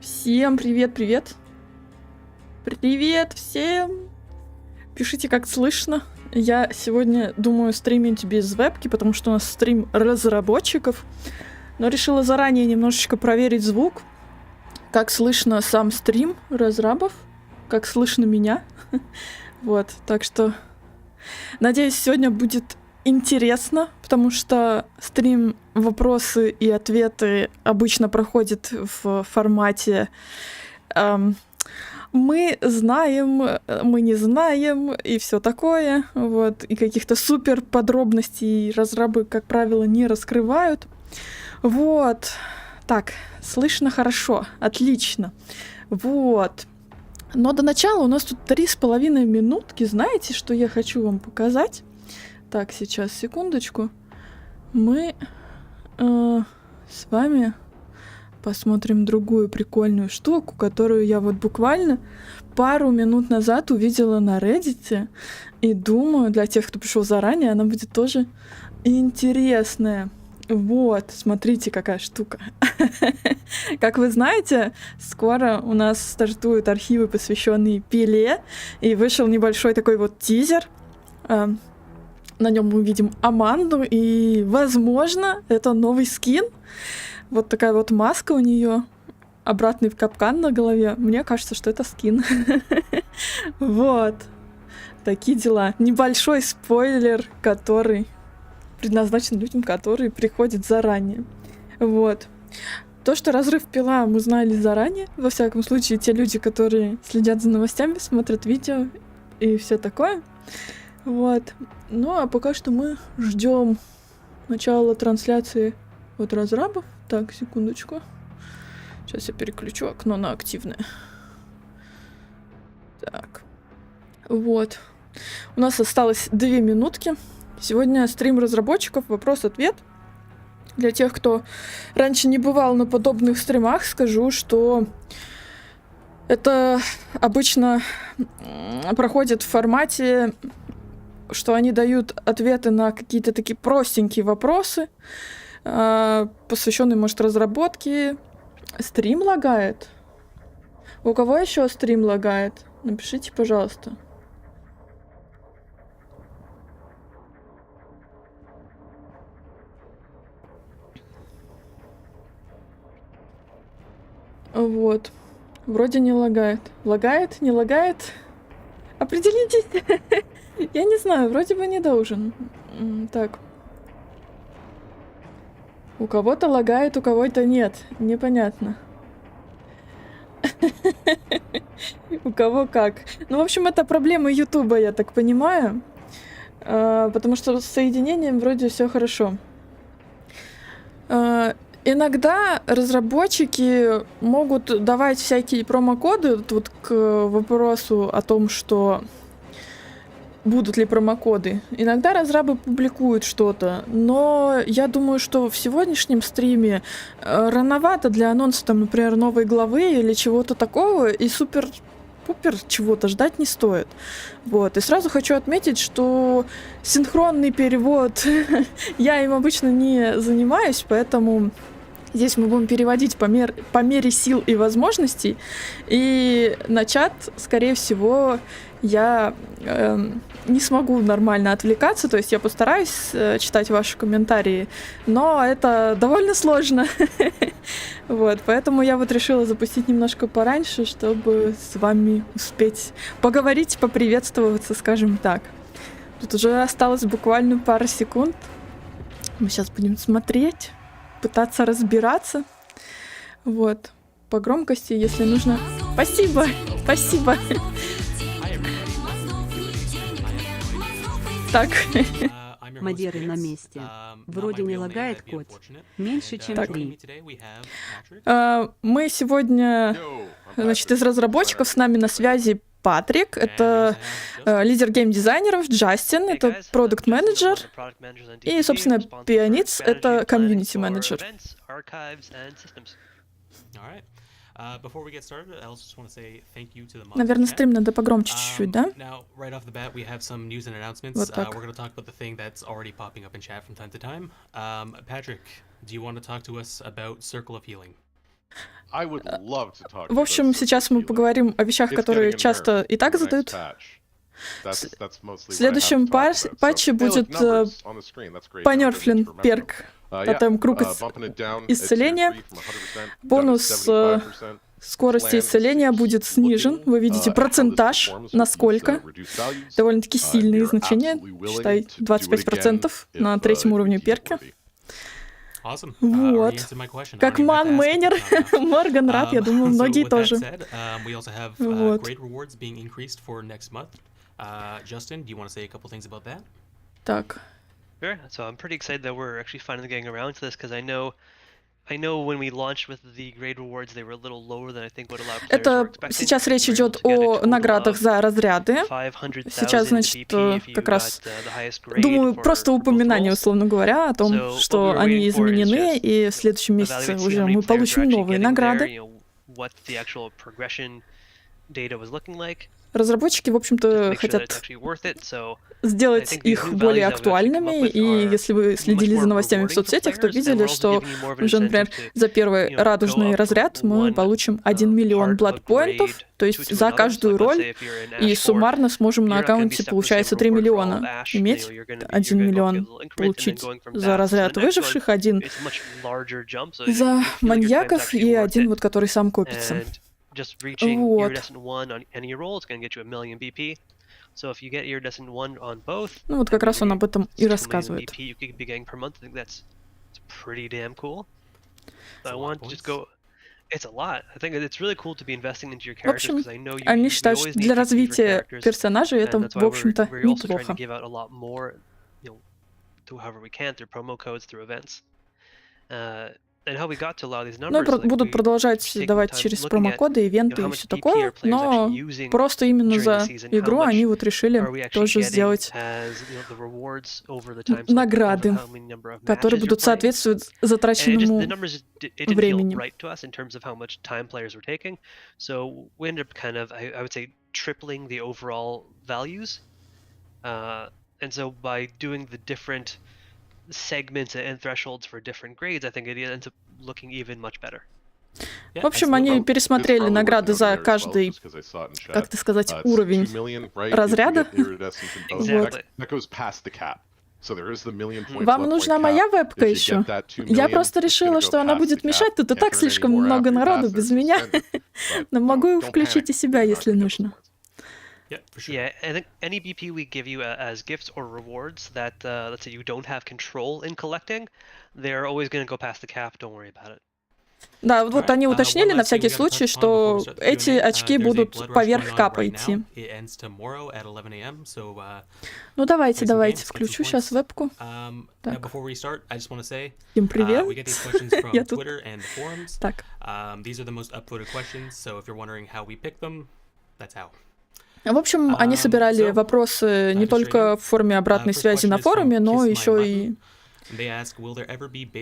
Всем привет. Привет всем. Пишите, как слышно. Я сегодня думаю стримить без вебки, потому что у нас стрим разработчиков. Но решила заранее немножечко проверить звук. Как слышно сам стрим разрабов. Как слышно меня. Вот, так что надеюсь, сегодня будет интересно, потому что стрим вопросы и ответы обычно проходит в формате мы знаем, мы не знаем и все такое, вот, и каких-то супер подробностей разрабы, как правило, не раскрывают. Вот. Так, слышно хорошо, отлично. Вот. Но до начала у нас тут 3,5 минутки. Знаете, что я хочу вам показать? Так, сейчас, секундочку. Мы с вами посмотрим другую прикольную штуку, которую я вот буквально пару минут назад увидела на Reddit. И думаю, для тех, кто пришел заранее, она будет тоже интересная. Вот, смотрите, какая штука. Как вы знаете, скоро у нас стартуют архивы, посвященные Пеле, и вышел небольшой такой вот тизер. На нем мы увидим Аманду, и, возможно, это новый скин. Вот такая вот маска у нее, обратный капкан на голове. Мне кажется, что это скин. Вот. Такие дела. Небольшой спойлер, который предназначен людям, которые приходят заранее. Вот. То, что разрыв пила, мы знали заранее. Во всяком случае, те люди, которые следят за новостями, смотрят видео и все такое. Вот. Ну, а пока что мы ждем начала трансляции от разрабов. Так, секундочку. Сейчас я переключу окно на активное. Так. Вот. У нас осталось 2 минутки. Сегодня стрим разработчиков, вопрос-ответ. Для тех, кто раньше не бывал на подобных стримах, скажу, что это обычно проходит в формате, что они дают ответы на какие-то такие простенькие вопросы, посвященные, может, разработке. Стрим лагает? У кого еще стрим лагает? Напишите, пожалуйста. Вот. Вроде не лагает. Лагает? Не лагает? Определитесь. Я не знаю, вроде бы не должен. Так. У кого-то лагает, у кого-то нет. Непонятно. У кого как. Ну, в общем, это проблема Ютуба, я так понимаю. Потому что с соединением вроде все хорошо. Иногда разработчики могут давать всякие промокоды. Тут к вопросу о том, что будут ли промокоды. Иногда разрабы публикуют что-то, но я думаю, что в сегодняшнем стриме рановато для анонса, там, например, новой главы или чего-то такого, и супер-пупер чего-то ждать не стоит. Вот. И сразу хочу отметить, что синхронный перевод я им обычно не занимаюсь, поэтому здесь мы будем переводить по мере сил и возможностей, и на чат, скорее всего, я не смогу нормально отвлекаться, то есть я постараюсь читать ваши комментарии, но это довольно сложно. Вот, поэтому я вот решила запустить немножко пораньше, чтобы с вами успеть поговорить, поприветствоваться, скажем так. Тут уже осталось буквально пара секунд. Мы сейчас будем смотреть, пытаться разбираться. Вот, по громкости, если нужно. Спасибо, спасибо. Так. Мадеры на месте. Вроде не лагает код. Меньше, чем 3. Мы сегодня, значит, из разработчиков с нами на связи Патрик. Это лидер геймдизайнеров, Джастин, это продукт-менеджер. И, собственно, Пианиц, это комьюнити-менеджер. Наверное, стрим надо погромче чуть-чуть, да? Вот так. В общем, сейчас мы поговорим о вещах, которые часто и так задают. В следующем патче будет понерфлен перк, тотем круг исцеления. Бонус скорости исцеления будет снижен. Вы видите процентаж, насколько. Довольно-таки сильные значения. Считай, 25% на третьем уровне перка. Вот. Как ман-мейнер, Морган рад, я думаю, многие тоже. Вот. Так. Sure. So I'm pretty excited that we're actually finally getting around to this because I know when we launched with the grade rewards, they were a little lower than I think what a lot of players were Это expecting. сейчас речь идет о наградах за разряды. Сейчас, значит, как раз, думаю, просто упоминание, условно говоря, о том, что они изменены, и в следующем месяце уже мы получим новые награды. Разработчики, в общем-то, хотят сделать их более актуальными, и если вы следили за новостями в соцсетях, то видели, что уже, например, за первый радужный разряд мы получим 1 миллион бладпоинтов, то есть за каждую роль, и суммарно сможем на аккаунте, получается, 3 миллиона иметь, 1 миллион получить за разряд выживших, 1 за маньяков и 1, вот, который сам копится. Вот. Ну вот как раз он об этом и рассказывает. В общем, они считают, что для развития персонажей это, в общем-то, неплохо. Ну, будут продолжать давать через промокоды, ивенты и все такое, но просто именно за игру они вот решили тоже сделать награды, которые будут соответствовать затраченному времени. Segments and thresholds for different grades, I think it ends up looking even much better. В общем, они пересмотрели награды за каждый, как это сказать, уровень разряда. Вот. Вам нужна моя вебка еще? Я просто решила, что она будет мешать, тут и так слишком много народу без меня. Но могу включить и себя, если нужно. Yeah, for sure. Yeah, I think any BP we give you as gifts or rewards that, let's say you don't have control in collecting, they're always going to go past the cap, don't worry about it. Да, вот они уточнили на всякий случай, что эти очки будут поверх капа идти. Ну давайте, включу сейчас вебку. Так. Всем привет. Я тут. Так. В общем, они собирали вопросы не только в форме обратной связи на форуме, но еще и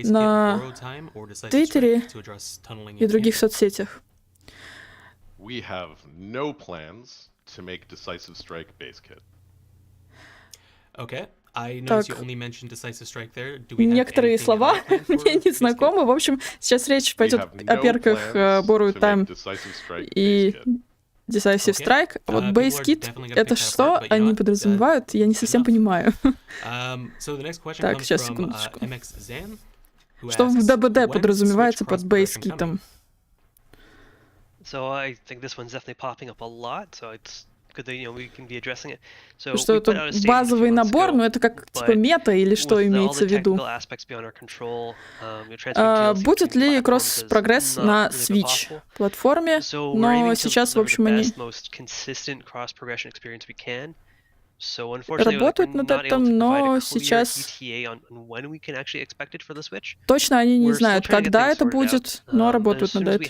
на Твиттере и других соцсетях. Так, некоторые слова мне не знакомы. В общем, сейчас речь пойдет о перках Borrowed Time и Decisive Strike. Вот Base Kit — это что они подразумевают? Я не совсем понимаю. Так, сейчас, секундочку. Что в ДБД подразумевается под Base Kit'ом? Что это базовый набор, но это как типа мета или что имеется в виду? Будет ли кросс-прогресс на Switch платформе? Но сейчас, в общем, они работают над этим, но сейчас точно они не знают, когда это будет, но работают над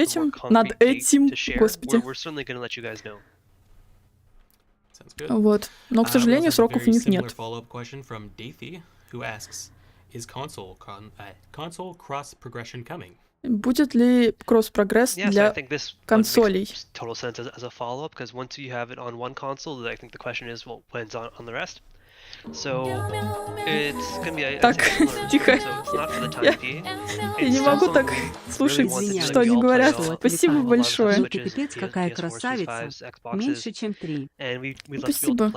этим, господи. Вот. Но, к сожалению, сроков у них нет. Будет ли кросс-прогресс для консолей? Так, тихо. Я не могу так слушать, что они говорят. Спасибо большое. Ну ты пипец, какая красавица. Меньше, чем 3. Спасибо.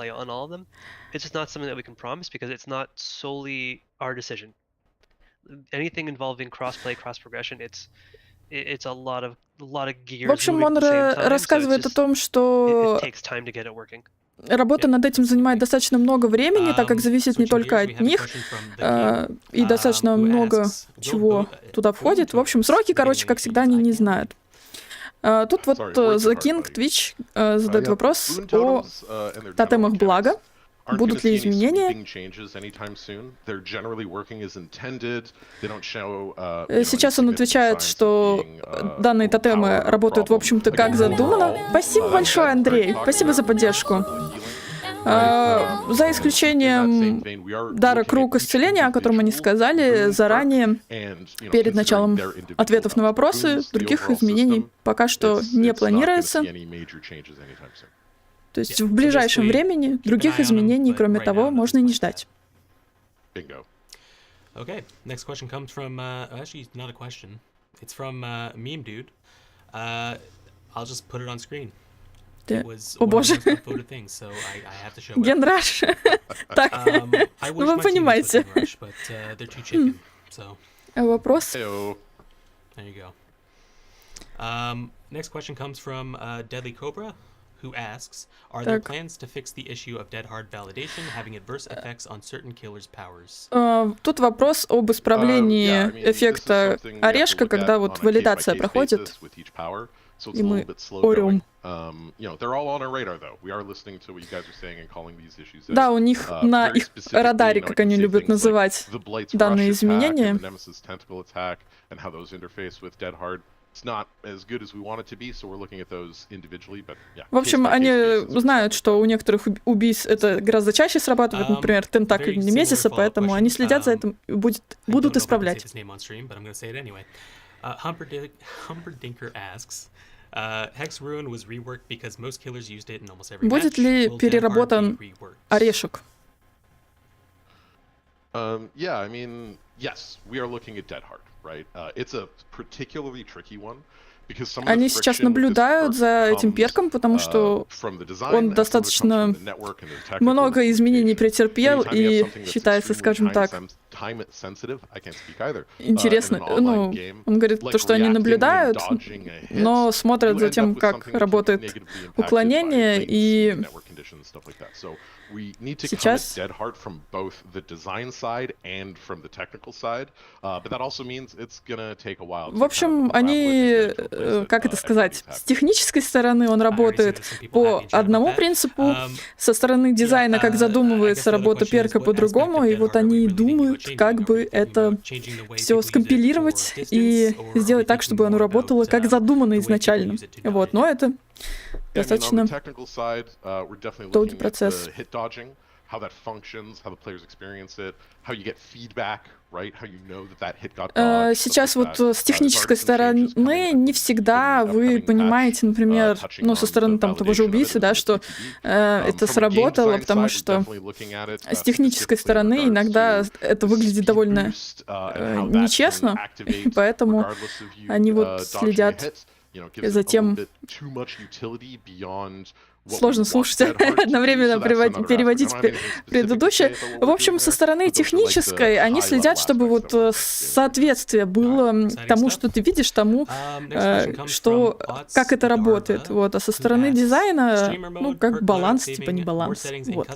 It's just not something that we can promise because it's not solely our decision. Anything involving cross-play, cross-progression, it's a lot of gears. В общем, он рассказывает о том, что it takes time to get it working. работа над этим занимает достаточно много времени, так как зависит не только от них, и достаточно много чего туда входит. В общем, сроки, короче, как всегда, они не знают. Тут вот The King Twitch задает вопрос о тотемах блага. Будут ли изменения? Сейчас он отвечает, что данные тотемы работают, в общем-то, как задумано. Спасибо большое, Андрей. Спасибо за поддержку. За исключением дара круг исцеления, о котором они сказали заранее, перед началом ответов на вопросы, других изменений пока что не планируется. То есть в ближайшем времени других изменений, кроме того, можно и не ждать. Okay, next question comes from, actually not a question. It's from Meme Dude. I'll just put it on screen. О боже. Генраш. Так, ну вы понимаете. Вопрос? There you go. Next question comes from Deadly Cobra, who asks, are there plans to fix the issue of dead hard validation having adverse effects on certain killers' powers? Тут вопрос об исправлении эффекта орешка, когда вот валидация проходит, и мы орем. Да, у них на их радаре, как они любят называть данные изменения. В общем, они знают, что у некоторых убийц это гораздо чаще срабатывает, например, тентакль Немезиса, поэтому они следят за этим и будут исправлять. Будет ли переработан орешек? Они сейчас наблюдают за этим перком, потому что он достаточно много изменений претерпел и считается, скажем так, интересно. Ну, он говорит, то, что они наблюдают, но смотрят за тем, как работает уклонение, и сейчас в общем, они, как это сказать, с технической стороны он работает по одному принципу, со стороны дизайна, как задумывается работа перка, по-другому, и вот они думают, как бы это все скомпилировать и сделать так, чтобы оно работало как задумано изначально. Вот, но это достаточно долгий процесс. Сейчас вот с технической стороны не всегда вы понимаете, например, ну, со стороны там того же убийцы, да, что это сработало, потому что с технической стороны иногда это выглядит довольно нечестно, поэтому они вот следят за тем. Сложно слушать, одновременно переводить предыдущее. В общем, со стороны технической они следят, чтобы вот соответствие было тому, что ты видишь, тому, что, как это работает. Вот. А со стороны дизайна, ну, как баланс, типа не баланс. Вот.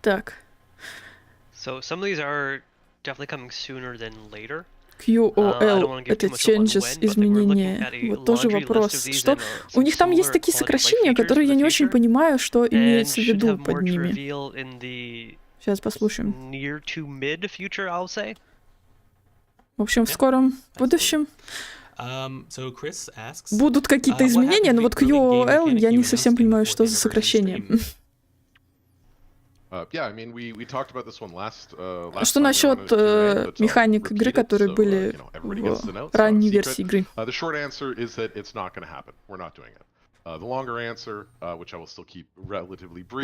Так. QOL — это changes, изменения. Вот тоже вопрос. Что у них там есть такие сокращения, которые я не очень понимаю, что имеется в виду под ними. Сейчас послушаем. В общем, в скором будущем будут какие-то изменения, но вот QOL я не совсем понимаю, что за сокращение. Что насчет механик игры, которые были в ранней версии игры? В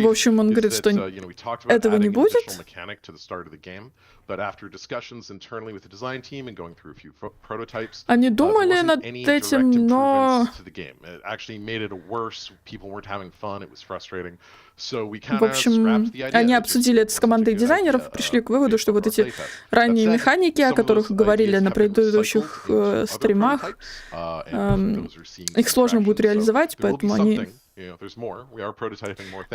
общем, он говорит, что этого не будет. Они думали над этим, но... В общем, они обсудили это с командой дизайнеров и пришли к выводу, что вот эти ранние механики, о которых говорили на предыдущих стримах, их сложно будет реализовать, поэтому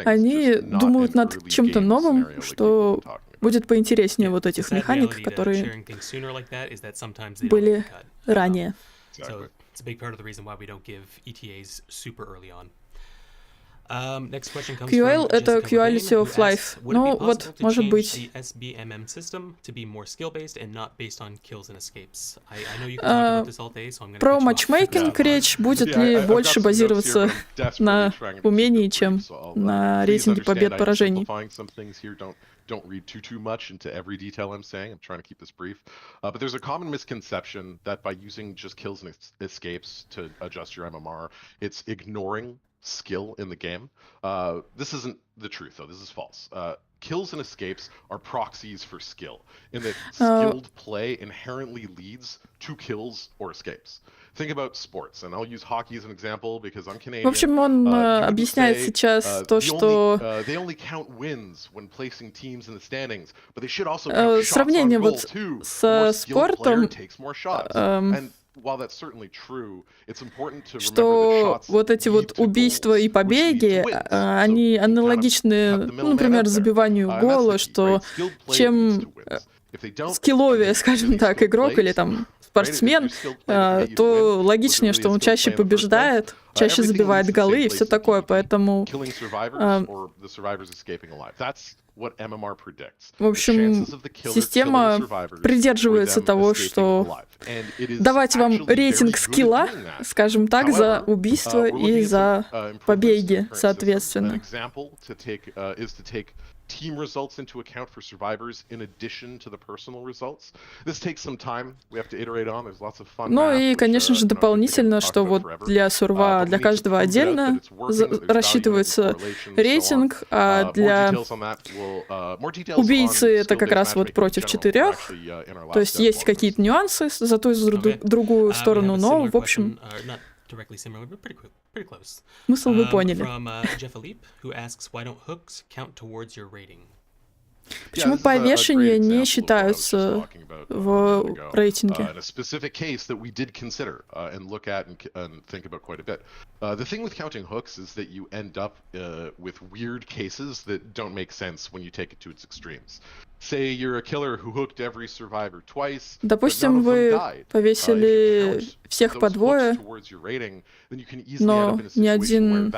они думают над чем-то новым, что будет поинтереснее вот этих механик, которые были ранее. QL — это Quality of Life. Ну вот, может быть, про матчмейкинг речь, будет ли больше базироваться на умении, чем на рейтинге побед-поражений. Don't read too much into every detail I'm saying. I'm trying to keep this brief. But there's a common misconception that by using just kills and escapes to adjust your MMR, it's ignoring skill in the game. This isn't the truth, though. This is false. Kills and escapes are proxies for skill, in that skilled play inherently leads to kills or escapes. Think about sports, and I'll use hockey as an example because I'm Canadian. В общем, он объясняет сейчас то, что сравнение вот со спортом, что вот эти вот убийства и побеги, они аналогичны, ну, например, забиванию гола, что чем скилловее, скажем так, игрок или там спортсмен, то логичнее, что он чаще побеждает, чаще забивает голы и все такое, поэтому... В общем, система придерживается того, что давать вам рейтинг скилла, скажем так, за убийство и за побеги, соответственно. Team results into account for survivors in addition to the personal results. This takes some time. We have to iterate on. There's lots of fun. Ну и, конечно же, дополнительно, что вот для сурва, для каждого отдельно рассчитывается рейтинг, а для убийцы это как раз вот против 4. То есть есть какие-то нюансы за ту и за другую сторону, но, в общем... Directly similar, but pretty close. Смысл вы поняли. From Jeff Philippe, who asks, why don't hooks count towards your rating? Почему повешения не считаются в рейтинге? The thing with counting hooks is that you end up with weird cases that don't make sense when you take it to its extremes. Say you're a killer who hooked every survivor twice. Допустим, вы повесили всех по двое, но ни один...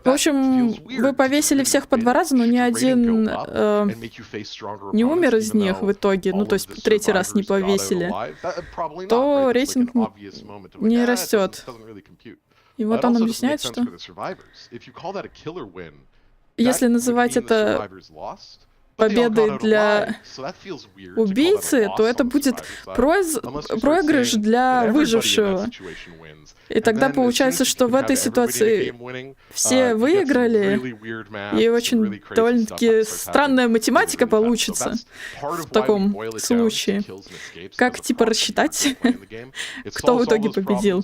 В общем, вы повесили всех по 2 раза, но ни один не умер из них в итоге, ну то есть 3-й раз не повесили, то рейтинг не растет. И вот он объясняет, что если называть это победой для убийцы, то это будет проигрыш для выжившего. И тогда получается, что в этой ситуации все выиграли, и очень довольно-таки странная математика получится в таком случае. Как типа рассчитать, кто в итоге победил?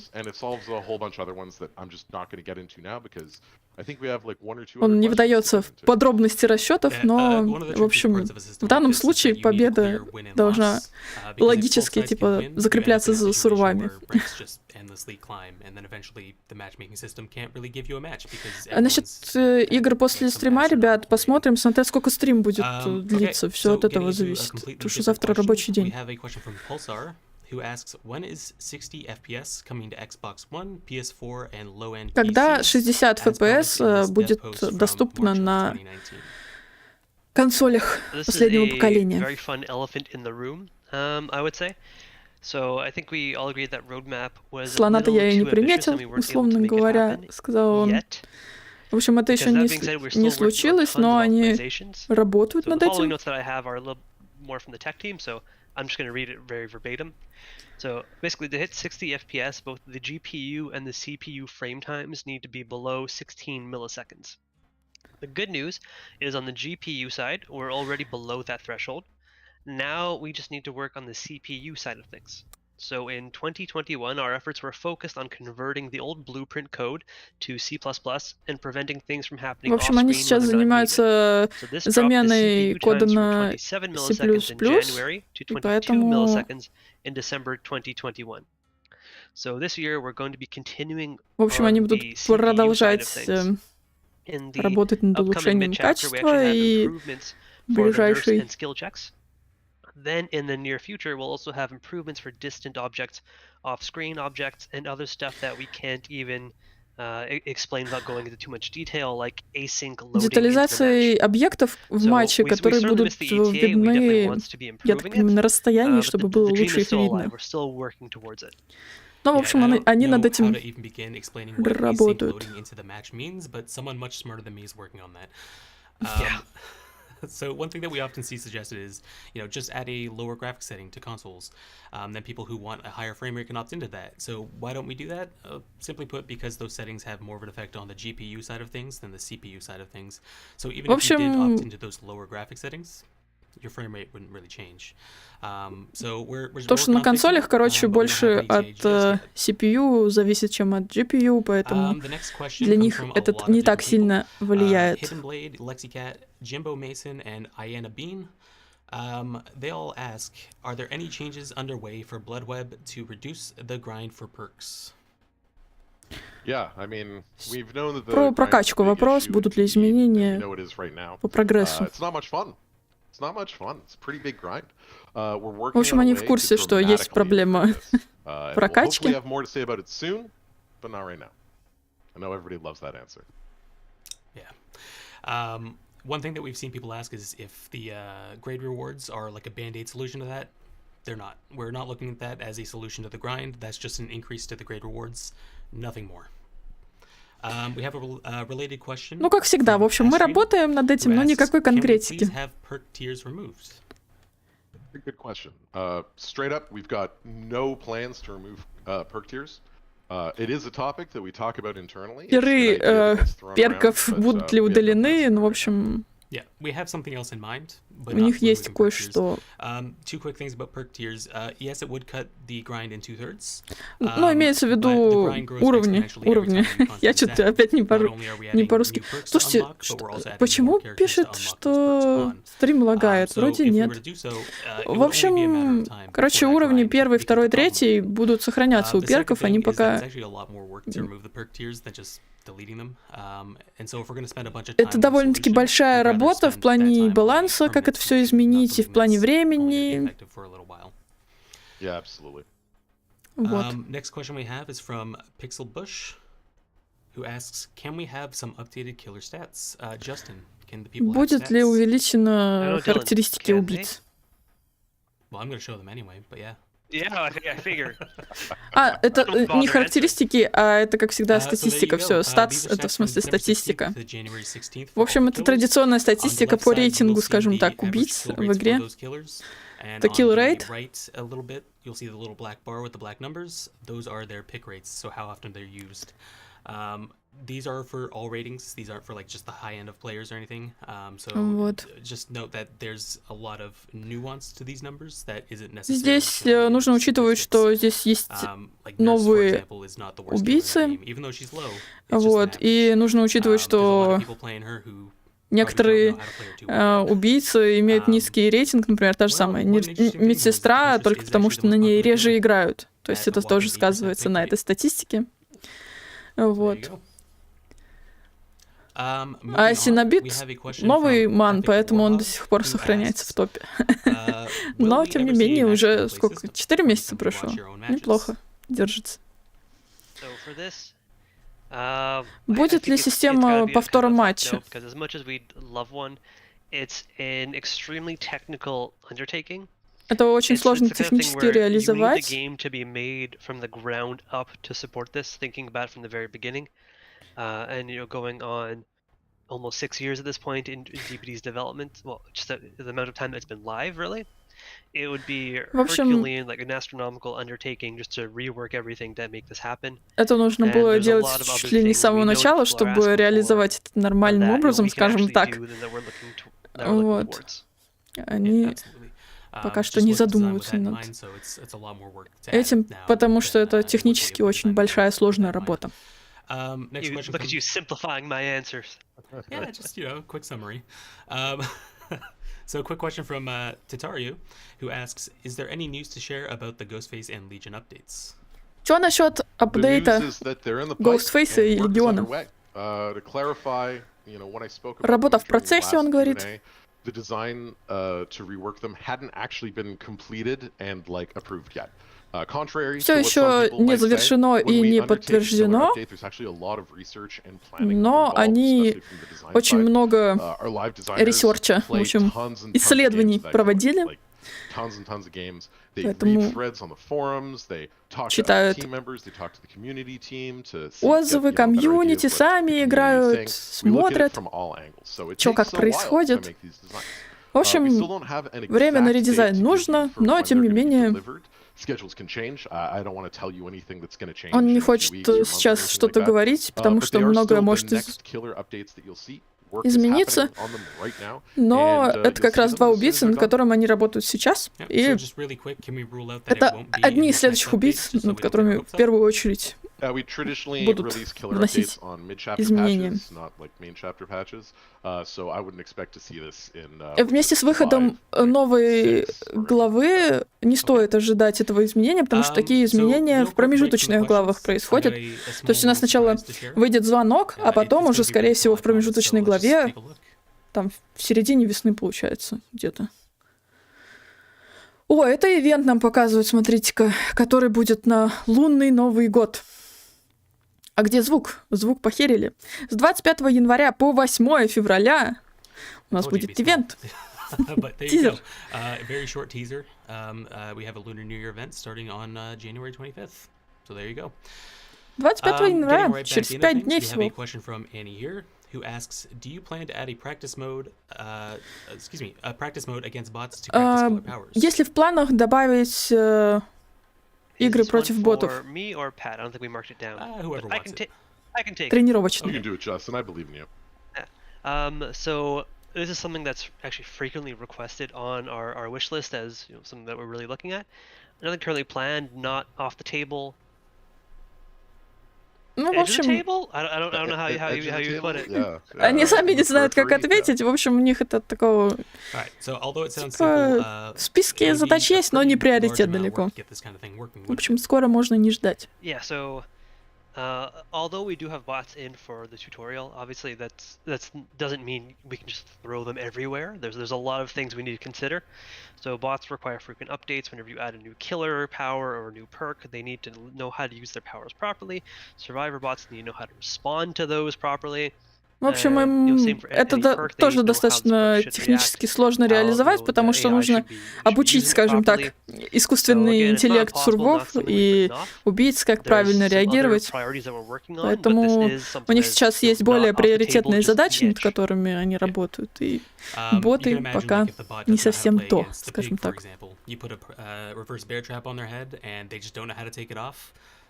Он не вдается в подробности расчетов, но, в общем, в данном случае победа должна логически, типа, закрепляться за сурвами. А насчет игр после стрима, ребят, посмотрим, смотря сколько стрим будет длиться. Все от этого зависит, потому что завтра рабочий день. Who asks, when is 60 FPS coming to Xbox One, PS4 and low-end PC? Когда 60 FPS будет доступно на консолях последнего поколения? Слона-то я и не приметил, условно говоря, сказал он. В общем, это еще не случилось, но они работают над этим. I'm just going to read it very verbatim. So basically, to hit 60 FPS, both the GPU and the CPU frame times need to be below 16 milliseconds. The good news is on the GPU side, we're already below that threshold. Now we just need to work on the CPU side of things. So in 2021, our efforts were focused on converting the old blueprint code to C++ and preventing things from happening В общем, они сейчас занимаются заменой кода на C++, и поэтому... in December 2021. So this year we're going to be continuing В общем, они будут продолжать работать над улучшением качества и ближайший... Then in the near future, we'll also have improvements for distant objects, off-screen objects, and other stuff that we can't even explain without going into too much detail, like async loading. Детализацией объектов в матче, которые будут видны, я так понимаю, на расстоянии, чтобы было лучше их видно. Но, в общем, они над этим работают. So one thing that we often see suggested is, just add a lower graphics setting to consoles. Then people who want a higher frame rate can opt into that. So why don't we do that? Simply put, because those settings have more of an effect on the GPU side of things than the CPU side of things. So even if you did opt into those lower graphic settings, your frame rate wouldn't really change. So То, что на консолях, короче, больше от CPU зависит, чем от GPU, поэтому для них это не так сильно влияет. Hidden Blade, Lexicat, Jimbo Mason, and Iana Bean. They all ask, are there any changes underway for Bloodweb to reduce the grind for perks? Yeah, I mean, we've known that Про прокачку вопрос, будут ли изменения по прогрессу. It's not much fun. It's not much fun. It's a pretty big grind. В общем, они в курсе, что есть проблема прокачки. Hopefully have more to say about it soon, but not right now. I know everybody loves that answer. Yeah. One thing that we've seen people ask is if the grade rewards are like a band-aid solution to that. They're not. We're not looking at that as a solution to the grind. That's just an increase to the grade rewards. Nothing more. We have a related question. Ну, как всегда, в общем, мы работаем над этим, но никакой конкретики. Good question. Straight up, we've got no plans to remove perk tiers. It is a topic that we talk about internally. Тиры перков будут ли удалены, ну, в общем... Yeah, we have something else in mind, but у них есть кое-что. Two quick things about perk tiers. Yes, it would cut the grind in 2/3. Ну, имеется в виду уровни. Я что-то опять не по-русски. Слушайте, почему пишет, что стрим лагает? Вроде нет. В общем, короче, уровни 1, 2, 3 будут сохраняться у перков, они пока... Это довольно-таки большая работа в плане баланса, как это все изменить, и в плане времени. Вот. Next question we have is from Pixel Bush, who asks, "Can we have some updated killer stats?" Justin, can the people have stats? Будут ли увеличены характеристики убийц? Well, I'm going to show them anyway, but yeah. Yeah, I figured. Это не характеристики, а это, как всегда, статистика. Все, статс — это в смысле статистика. В общем, это традиционная статистика по рейтингу, скажем так, убийц в игре. Это kill rate. You'll see the little black bar with the black numbers. Those are their pick rates, so how often they're used. These are for all ratings. These aren't for like just the high end of players or anything. So just note that there's a lot of nuance to these numbers that isn't necessary. Здесь нужно учитывать, что здесь есть новые убийцы. Вот, и нужно учитывать, что некоторые убийцы имеют низкий рейтинг, например, та же самая медсестра, только потому что на ней реже играют. То есть это тоже сказывается на этой статистике. Вот. А Синобит новый ман, поэтому он до сих пор сохраняется в топе. Но, тем не менее, уже сколько? 4 месяца прошло. Неплохо. Держится. Будет ли система повтора матча? Это очень сложно технически реализовать. And going on almost 6 years at this point in GPD's development. Well, just the amount of time that it's been live, really. It would be В общем, Herculean, like an astronomical undertaking just to rework everything to make this happen. это нужно And было there's a делать lot of чуть other ли не things с we самого know начала, people are чтобы asking for реализовать это on нормальным that, and what образом, we can скажем actually так. do then that we're looking Вот. towards. Они Absolutely. пока что Just не was designed with that задумываются in над mind, so it's a lot more work to add этим, now потому что than, это it would be технически if we очень designed it большая, with сложная that in mind. работа. Next question Look at from- you simplifying my answers. Yeah, just, quick summary. So a quick question from Tataru, who asks, is there any news to share about the Ghostface and Legion updates? Что насчет The news апдейта is that they're in the pipe Ghostface и and work is Легиона? underway. To clarify, when I spoke about Работа them в during the процессе, last он говорит. Q&A, the design to rework them hadn't actually been completed and approved yet. Contrary Всё to what ещё some people не might say, завершено when и we не undertake a подтверждено, update, there's actually a lot of research and planning но involved, они especially from the design очень side. много Our live designers ресерча, в play общем, tons and tons of исследований games with that проводили. like tons and tons of games. They Поэтому read threads on the forums, they talk to читают team members, they talk to the community team to отзывы, комьюнити, сами играют, смотрят, что как происходит. В общем, время на редизайн нужно, но тем не менее он не хочет сейчас что-то говорить, потому что многое может измениться, но это как раз два убийцы, над которыми они работают сейчас, и это одни из следующих убийц, над которыми в первую очередь будут вносить изменения. Вместе с выходом новой главы не стоит ожидать этого изменения, потому что такие изменения в промежуточных главах происходят. То есть у нас сначала выйдет звонок, а потом уже, скорее всего, в промежуточной главе, там в середине весны получается где-то. О, это ивент нам показывают, смотрите-ка, который будет на лунный Новый год. А где звук? Звук похерили. С 25 января по 8 февраля у нас будет ивент. Тизер. Very short teaser. We have a Lunar New Year event starting on January 25th. So there you go. 25 января, через 5 дней we have a всего. question from Annie here, who asks, do you plan to add a practice mode, a practice mode against bots to practice killer powers? Есть ли в планах добавить игры против ботов? Whoever wants it. I can take it. Тренировочные. You can do it, Justin. I believe in you. So this is something that's actually frequently requested on our wish list as something that we're really looking at. Nothing currently planned, not off the table. Ну, в Edge of the общем, table? I don't know how you put it. они сами не знают, как ответить. В общем, у них это такого... Типа, в списке задач есть, но не приоритет далеко. В общем, скоро можно не ждать. Yeah, so although we do have bots in for the tutorial, obviously that doesn't mean we can just throw them everywhere. There's a lot of things we need to consider. So bots require frequent updates. Whenever you add a new killer power or a new perk, they need to know how to use their powers properly. Survivor bots need to know how to respond to those properly. В общем, им это тоже достаточно технически сложно реализовать, потому что нужно обучить, скажем так, искусственный интеллект сургов и убийц, как правильно реагировать. Поэтому у них сейчас есть более приоритетные задачи, над которыми они работают, и боты пока не совсем то, скажем так.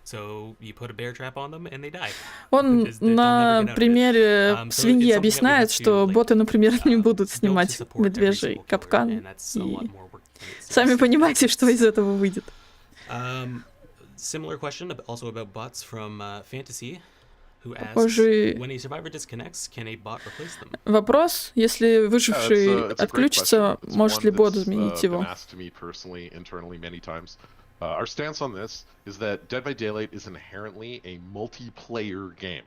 So you put a bear trap on them and they die. Он на примере свиньи объясняет, что боты, например, не будут снимать медвежий капкан, и сами понимаете, что из этого выйдет. Similar question also about bots from Fantasy, who asks, Похожий when a survivor disconnects, can a bot replace them? Вопрос, если выживший отключится, может ли бот заменить его? Our stance on this is that Dead by Daylight is inherently a multiplayer game.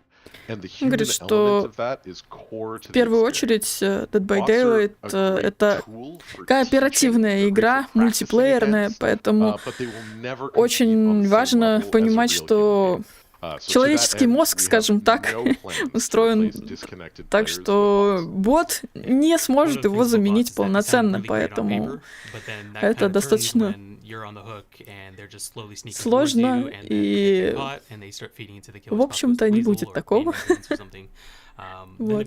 And the human element of that is core to the experience. В первую очередь, Dead by Daylight — это кооперативная игра, мультиплеерная, поэтому очень важно понимать, что человеческий мозг, скажем так, устроен так, что бот не сможет его заменить полноценно, поэтому это достаточно сложно, и, в общем-то, не будет такого. Вот.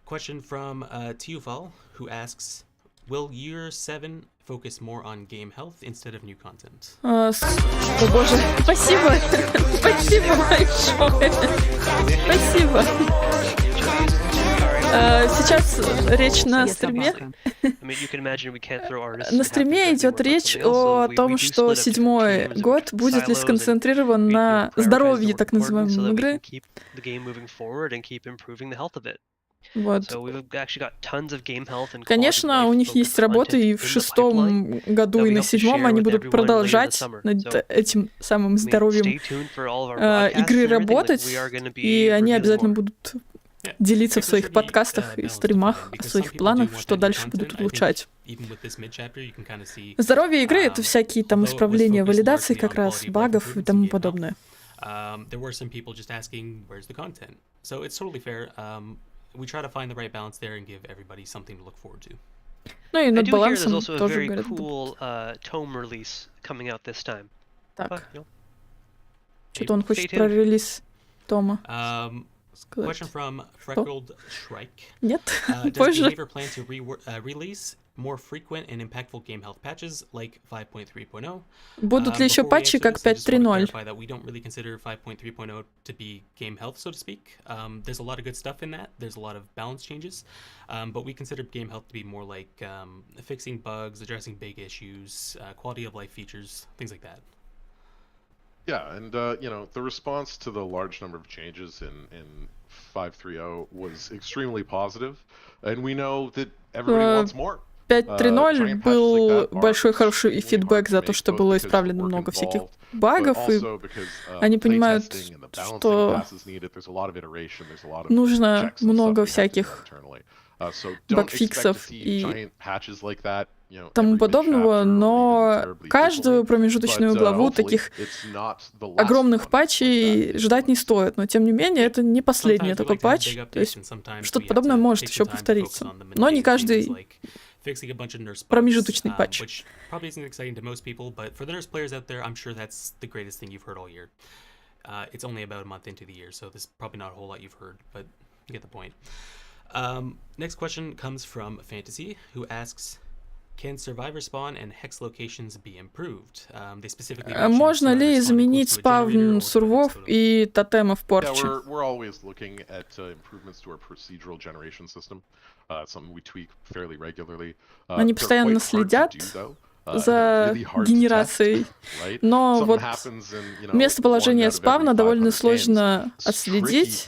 Question from Tiufal, who asks, will year 7 focus more on game health instead of new content? О боже, спасибо! Спасибо большое! Спасибо! Сейчас речь на стриме. На стриме идет речь о том, что 7-й год будет ли сконцентрирован на здоровье так называемой игры. Вот. Конечно, у них есть работы, и в 6-м году, и на 7-м они будут продолжать над этим самым здоровьем игры работать, и они обязательно будут делиться в своих подкастах и стримах о своих планах, что дальше будут улучшать. Здоровье игры — это всякие там исправления валидации, как раз багов и тому подобное. We try to find the right balance there and give everybody something to look forward to. Ну и над балансом there's also a тоже very говорят. cool tome release coming out this time. Так. Что-то он хочет про релиз Тома. Question from Freckled Shrike. Нет, Does позже. Behavior plan to release more frequent and impactful game health patches like 5.3.0? Будут ли еще Before we патчи answer как this, I just want to 5.3.0? clarify that we don't really consider 5.3.0 to be game health, so to speak. There's a lot of good stuff in that. There's a lot of balance changes, but we consider game health to be more like fixing bugs, addressing big issues, quality of life features, things like that. Yeah, and you know, the response to the large number of changes in 5.3.0 was extremely positive, and we know that everybody wants more. 5.3.0 был большой хороший фидбэк за то, что было исправлено много всяких багов, и они понимают, что нужно много всяких багфиксов и тому подобного, но каждую промежуточную главу таких огромных патчей ждать не стоит. Но, тем не менее, это не последний такой патч, то есть что-то подобное может еще повториться. Но не каждый промежуточный патч. Probably isn't exciting to most people, but for the nurse players out there, I'm sure that's the greatest thing you've heard all year. It's only about a month into the year, so there's probably not a whole lot you've heard, but you get the point. Next question comes from Fantasy, who asks, can survivor spawn and hex locations be improved? They specifically Можно ли изменить спавн сурвов и тотемов порчи? We're always looking at improvements to our procedural generation system. Something we tweak fairly regularly. Они постоянно следят за генерацией, но вот местоположение спавна довольно сложно отследить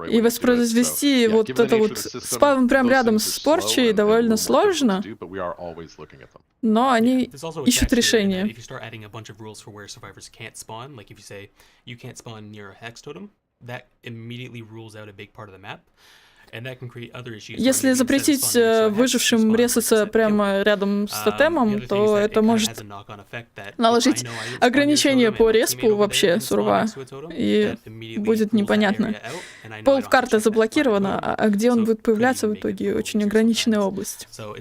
и воспроизвести вот это вот спавн прямо рядом с порчей довольно сложно, но они ищут решение. Если запретить выжившим резаться прямо рядом с тотемом, то это может наложить ограничения по респу вообще сурва, и будет непонятно. Пол карты заблокирована, а где он будет появляться в итоге, очень ограниченная область. В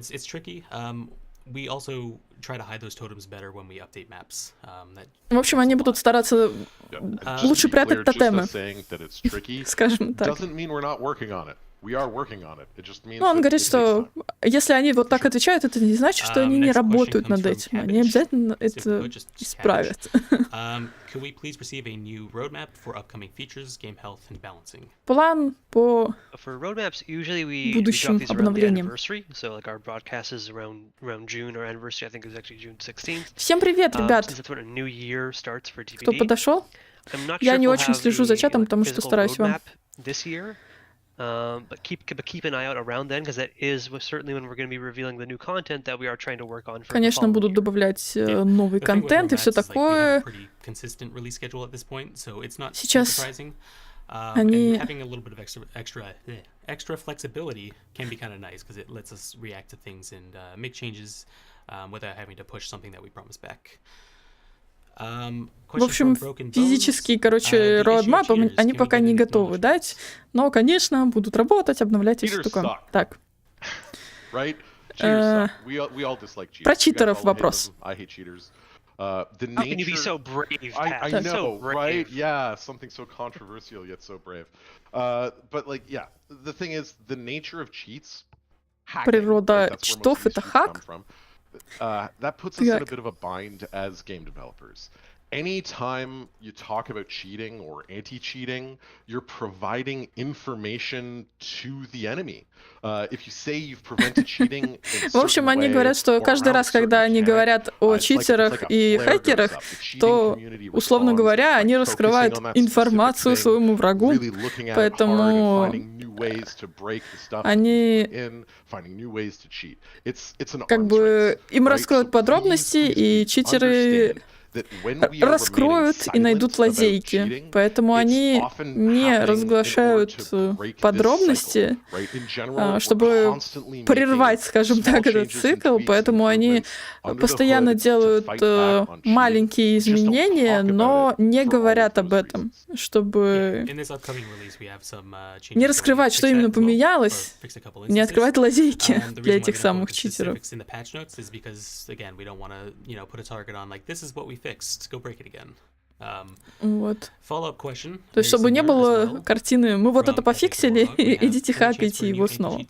общем, они будут стараться лучше прятать тотемы, скажем так. Ну, он говорит, что если они вот так отвечают, это не значит, что они не работают над этим. Они обязательно это исправят. План по будущим обновлениям. Всем привет, ребят! Кто подошел? Я не очень слежу за чатом, потому что стараюсь вам. But keep an eye out around then, because that is certainly when we're going to be revealing the new content that we are trying to work on. Конечно, будут добавлять новый контент и все такое. Сейчас они extra flexibility can be kind of nice because it lets us react to things and make changes without having to push something that we promised back. В общем, физические, короче, роадмап они пока не готовы дать, но, конечно, будут работать, обновлять и все такое. Так. Про читеров вопрос. How can you be so brave, Pat? I That's know, so brave. right? Yeah, something so controversial yet so brave. But like, yeah, the thing is, the nature of cheats, hacking, Природа right, that's where most читов of these это cheats come хак. from. That puts us in a Так. bit of a bind as game developers. Anytime you talk about cheating or anti-cheating, you're providing information to the enemy. If you say you've prevented cheating in В общем, certain они way говорят, что or каждый around a раз, когда certain они mechanic, говорят о it's like читерах a и flare goes хакерах, up. The cheating то, community условно responds говоря, by они focusing раскрывают on that информацию specific thing, своему врагу, really looking at it hard and поэтому finding new ways to break the stuff они that you put in, finding new ways to cheat. It's an как arms бы race, им right? раскроют So подробности, please, и please читеры understand that when we are remaining раскроют и найдут silent about лазейки. cheating, Поэтому it's они often не happening in order разглашают to break this подробности, cycle, right? In general, we're чтобы constantly прервать, making скажем small так, этот changes and цикл, tweaks, поэтому они improvements under the постоянно hood to делают fight back on cheating. маленькие They just don't изменения, talk about но it не for all говорят of об those этом, reasons. чтобы In this upcoming release, we have some changes не that we раскрывать, что fixed именно that as well, or поменялось, fixed a couple не instances. открывать лазейки The для reason why we этих don't go самых into читеров. specifics in the patch notes is because, again, we don't want to, put a target on like this is what we fixed. Go break it again. Вот. Follow-up question. То есть, чтобы не было картины, мы вот это пофиксили, идите хакайте его снова.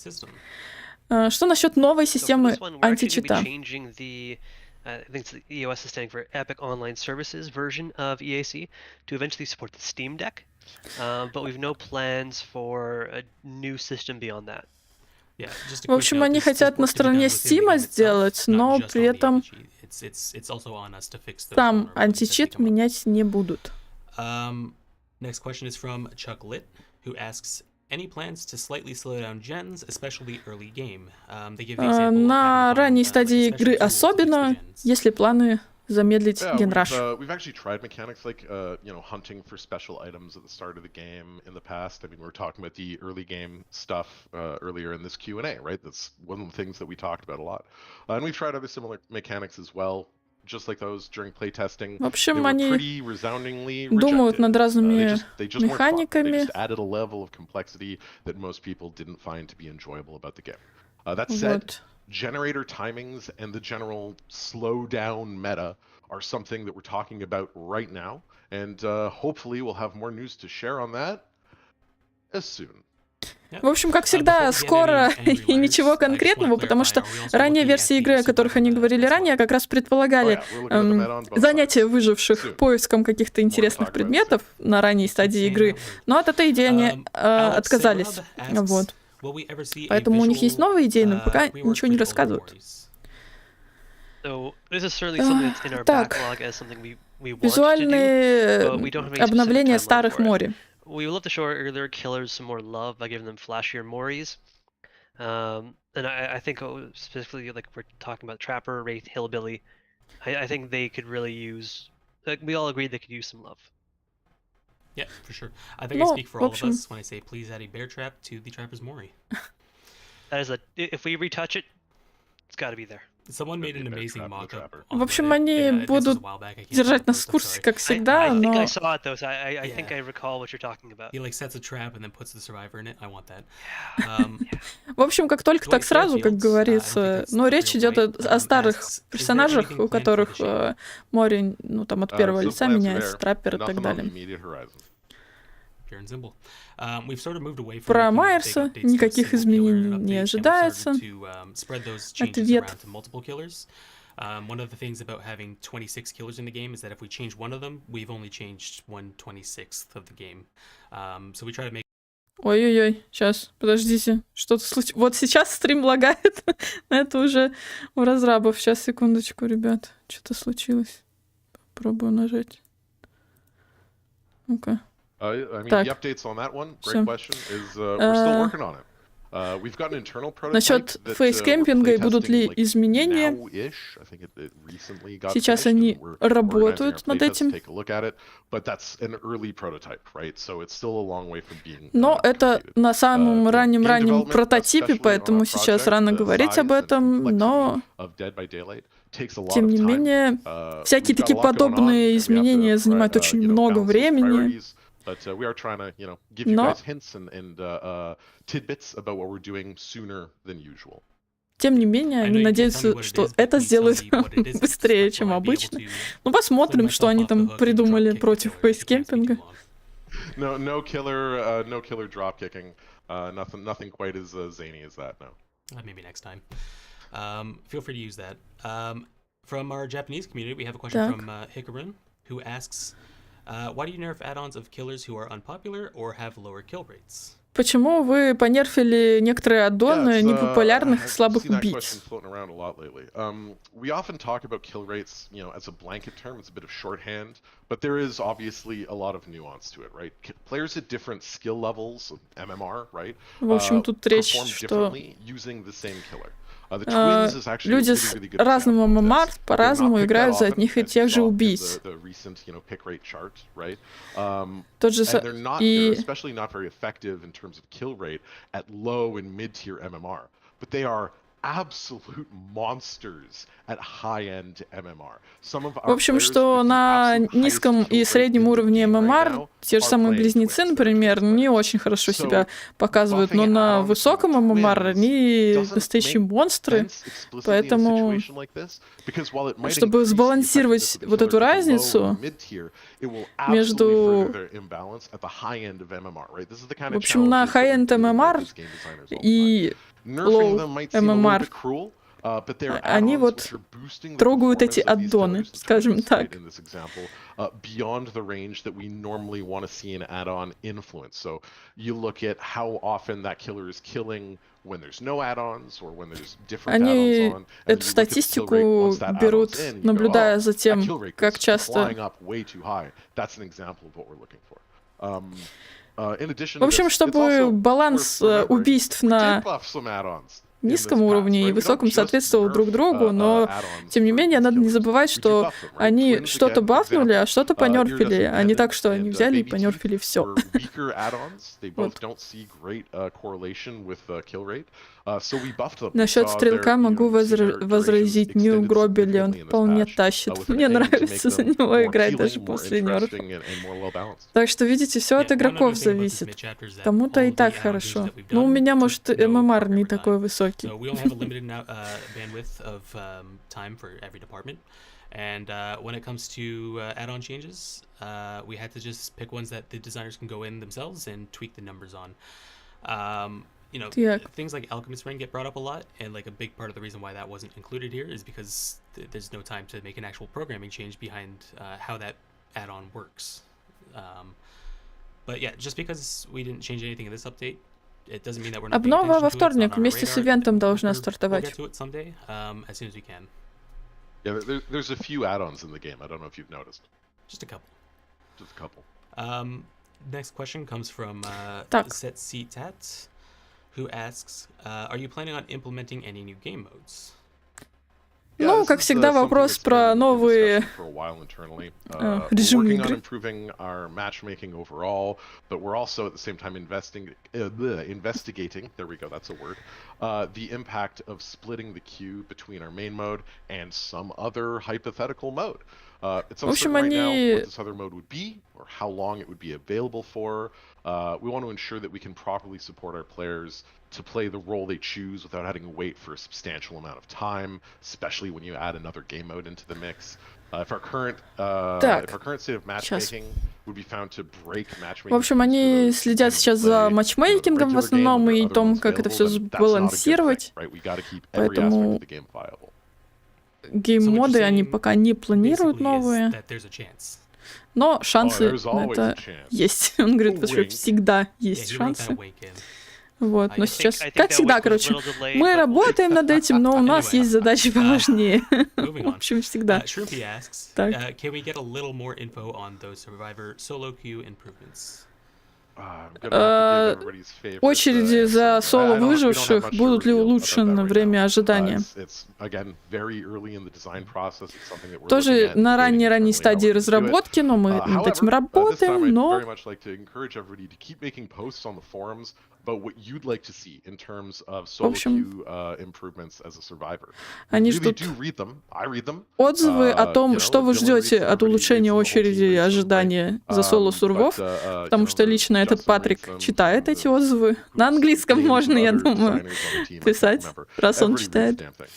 Что насчет новой системы античита? I think it's the EOS is standing for Epic Online Services version of EAC to eventually support the Steam Deck, but we've no plans for a new system beyond that. В общем, они хотят на стороне Steam сделать, но при этом сам античит менять не будут. Next question is from Chuck Lit, who asks, any plans to slightly slow down gens, especially early game? They give the example На ранней стадии игры особенно, если планы замедлить генраш. We've actually tried mechanics like hunting for special items at the start of the game in the past. I mean, we were talking about the early game stuff earlier in this Q&A, right? That's one of the things that we talked about a lot. And we've tried other similar mechanics as well, just like those during playtesting. В общем, они думают над разными механиками. They just added a level of complexity that most people didn't find to be enjoyable about the game. That said, generator timings and the general slow down meta are something that we're talking about right now, and hopefully we'll have more news to share on that as soon. В общем, как всегда, скоро и ничего конкретного, потому что ранние версии игры, о которых они говорили ранее, как раз предполагали занятие выживших поиском каких-то интересных предметов на ранней стадии игры, но от этой идеи они отказались. Вот. Поэтому у них есть новые идеи, но пока ничего не рассказывают. Так, визуальные обновления старых Мори. We would love to show our earlier killers some more love by giving them flashier Moris. And I think specifically, like we're talking about Trapper, Wraith, Hillbilly, I think they could really use, like we all agreed they could use some love. Yeah, for sure. I think I speak for all of us when I say please add a bear trap to the Trapper's Mori. That is if we retouch it, it's got to be there. Someone made an amazing mock-up. В общем, они будут держать нас в курсе, как всегда, но... I saw it, though, so I think I recall what you're talking about. He like sets a trap and then puts the survivor in it. I want that. В общем, как только, так сразу, как говорится. Но речь идет о старых персонажах, у которых Мори, ну там от первого лица меняется, траппер и так далее. Про Майерса никаких изменений не ожидается. Ответ. One of the things about having 26 killers in the game is that if we change one of them, we've only changed 1/26 of the game. So we try to make... Ой-ой-ой, сейчас, подождите, что-то случилось. Вот сейчас стрим лагает, это уже у разрабов. Сейчас, секундочку, ребят, что-то случилось. Попробую нажать. Ну-ка. I mean, the updates on that one, great question, is we're still working on it. We've got an internal prototype Насчет фейскемпинга и будут ли изменения? Сейчас они работают над этим. Но это на самом раннем прототипе, поэтому сейчас рано говорить об этом, но тем не менее, всякие такие подобные изменения занимают очень много времени. But we are trying to, give you guys hints and tidbits about what we're doing sooner than usual. тем не менее, они надеются, что это сделает быстрее, чем обычно. Ну, посмотрим, что они там придумали против фейскемпинга. No killer drop kicking. Nothing quite as zany as that. No. Maybe next time. Feel free to use that. From our Japanese community, we have a question from Hikarin, who asks, why do you nerf add-ons of killers who are unpopular or have lower kill rates? Почему вы понерфили некоторые аддоны непопулярных и слабых убийц? We often talk about kill rates, as a blanket term. It's a bit of shorthand, but there is obviously a lot of nuance to it, right? Players at different skill levels of MMR, right? В общем, тут речь, что люди с разным ММР по-разному играют за одних и тех же убийц. Тот же и... В общем, что на низком и среднем уровне ММР те же самые близнецы, например, не очень хорошо себя показывают, но на высоком ММР они настоящие монстры, поэтому, чтобы сбалансировать вот эту разницу между, в общем, на high-end ММР и low ММР, они вот трогают эти аддоны, скажем так. Beyond the range that we normally want to see an add-on influence. So you look at how often that killer is killing when there's no add-ons or when there's different add-ons on. Они эту статистику берут, наблюдая за тем, как часто... В общем, чтобы баланс убийств на низком уровне и высоком соответствовал друг другу, но, тем не менее, надо не забывать, что они что-то бафнули, а что-то понерфили, а не так, что они взяли и понерфили все. Насчет стрелка могу возразить, не угробили, он вполне тащит. Мне нравится за него играть даже после нерфа. Так что, видите, все от игроков зависит. Кому-то и так хорошо. Но у меня, может, ММР не такой высокий. And when it comes to add-on changes, we had to just pick ones that the designers can go in themselves and tweak the numbers on. Things like Alchemist Ring get brought up a lot, and like a big part of the reason why that wasn't included here is because there's no time to make an actual programming change behind how that add-on works. But yeah, just because we didn't change anything in this update, it doesn't mean that we're not paying Обнова attention во to it. вторник вместе с ивентом должна стартовать. We'll get to it someday, as soon as we can. Yeah, there's a few add-ons in the game. I don't know if you've noticed. Just a couple. Just a couple. Next question comes from Setsetat, who asks, are you planning on implementing any new game modes? Ну, как всегда, вопрос про новые режимы игры. Matchmaking overall, but we're also at the same time investigating, there we go, that's a word, the impact of splitting the queue between our main mode and some other hypothetical mode. It's uncertain right now what this other mode would be or how long it would be available for. We want to ensure that we can properly support our players to play the role they choose without having to wait for a substantial amount of time, especially when you add another game mode into the mix. If our current state of matchmaking would be found to break matchmaking. В общем, они следят сейчас за матчмейкингом в основном и том, как это все сбалансировать. Поэтому гейм-моды они пока не планируют новые. Но шансы на это есть. Он говорит, что всегда есть шансы. Вот, но сейчас, как всегда, короче, мы работаем над этим, но у нас есть задачи поважнее. В общем, всегда. Так. Очереди за соло выживших будут ли улучшены время ожидания? Тоже на ранней стадии разработки, но мы над этим работаем, но... about what you'd like to see in terms of В solo общем, queue improvements as a survivor. они Really ждут do read them. I read them. отзывы о You том, know, что вы Dylan reads ждете them, от everybody улучшения reads them, the whole team очереди reads them, right? ожидания за соло-сурвов, You потому know, что лично этот Justin reads Патрик them, читает эти there's отзывы. На Hoops, английском Games, можно, and я other думаю, designers on the team, I can't писать, remember. раз он Everybody reads the читает. damn thing.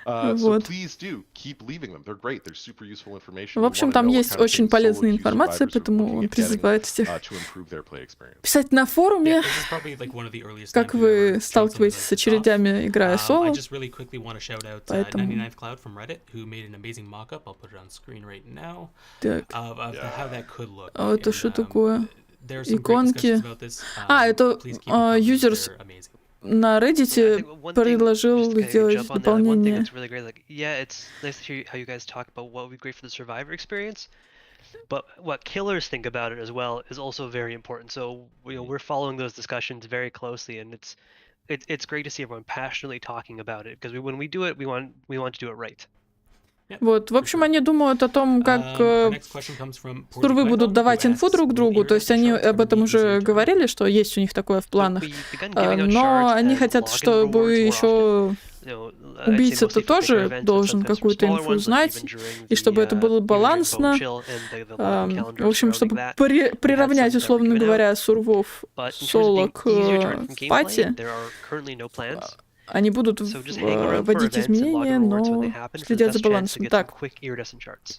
So Вот. please do keep leaving them. They're great. They're super useful information. В We общем, wanna там know what есть kind of очень things полезная solo queue информация, survivors are поэтому looking он at getting, призывает всех to improve their play experience. писать на форуме, Yeah, this is probably like one of the earliest как times we've вы ever shown something сталкиваетесь like с this off. очередями, играя I соло. just really quickly want to shout out Поэтому- 99th Cloud from Reddit, who made an amazing mock-up. I'll put it on screen right now Так, of how that could look. а это And, что такое? there are some great Иконки. discussions about this. Это Please keep your comments, users they're amazing. на Yeah, I Reddit think one thing, предложил just to kind of сделать jump on that, one thing дополнение. that's really great, like, yeah, it's nice to hear how you guys talk about what would be great for the survivor experience, but what killers think about it as well is also very important. So, we're following those discussions very closely, and it's great to see everyone passionately talking about it, because when we do it, we want to do it right. Вот, в общем, они думают о том, как Our next question comes from сурвы будут Porty давать Python, инфу who друг asks, другу, "Will то есть они internet об этом charts уже ever be easier to говорили, что есть у них такое в So планах. we begun giving out Но shards они as хотят, login чтобы rewards more often. еще I'd say убийца-то mostly for bigger тоже events, but должен sometimes for какую-то smaller инфу ones, like знать, even during и чтобы это было even during балансно. Vote Chill and the login calendar В общем, surrounding чтобы that. приравнять, some that were условно given говоря, сурвов But in terms of соло being к easier to run from gameplay, пати, there are currently no plans. они будут So just hang around for вводить events and изменения, login rewards when they но happen. It's the следят за best chance to балансом. get some Так, quick iridescent charts.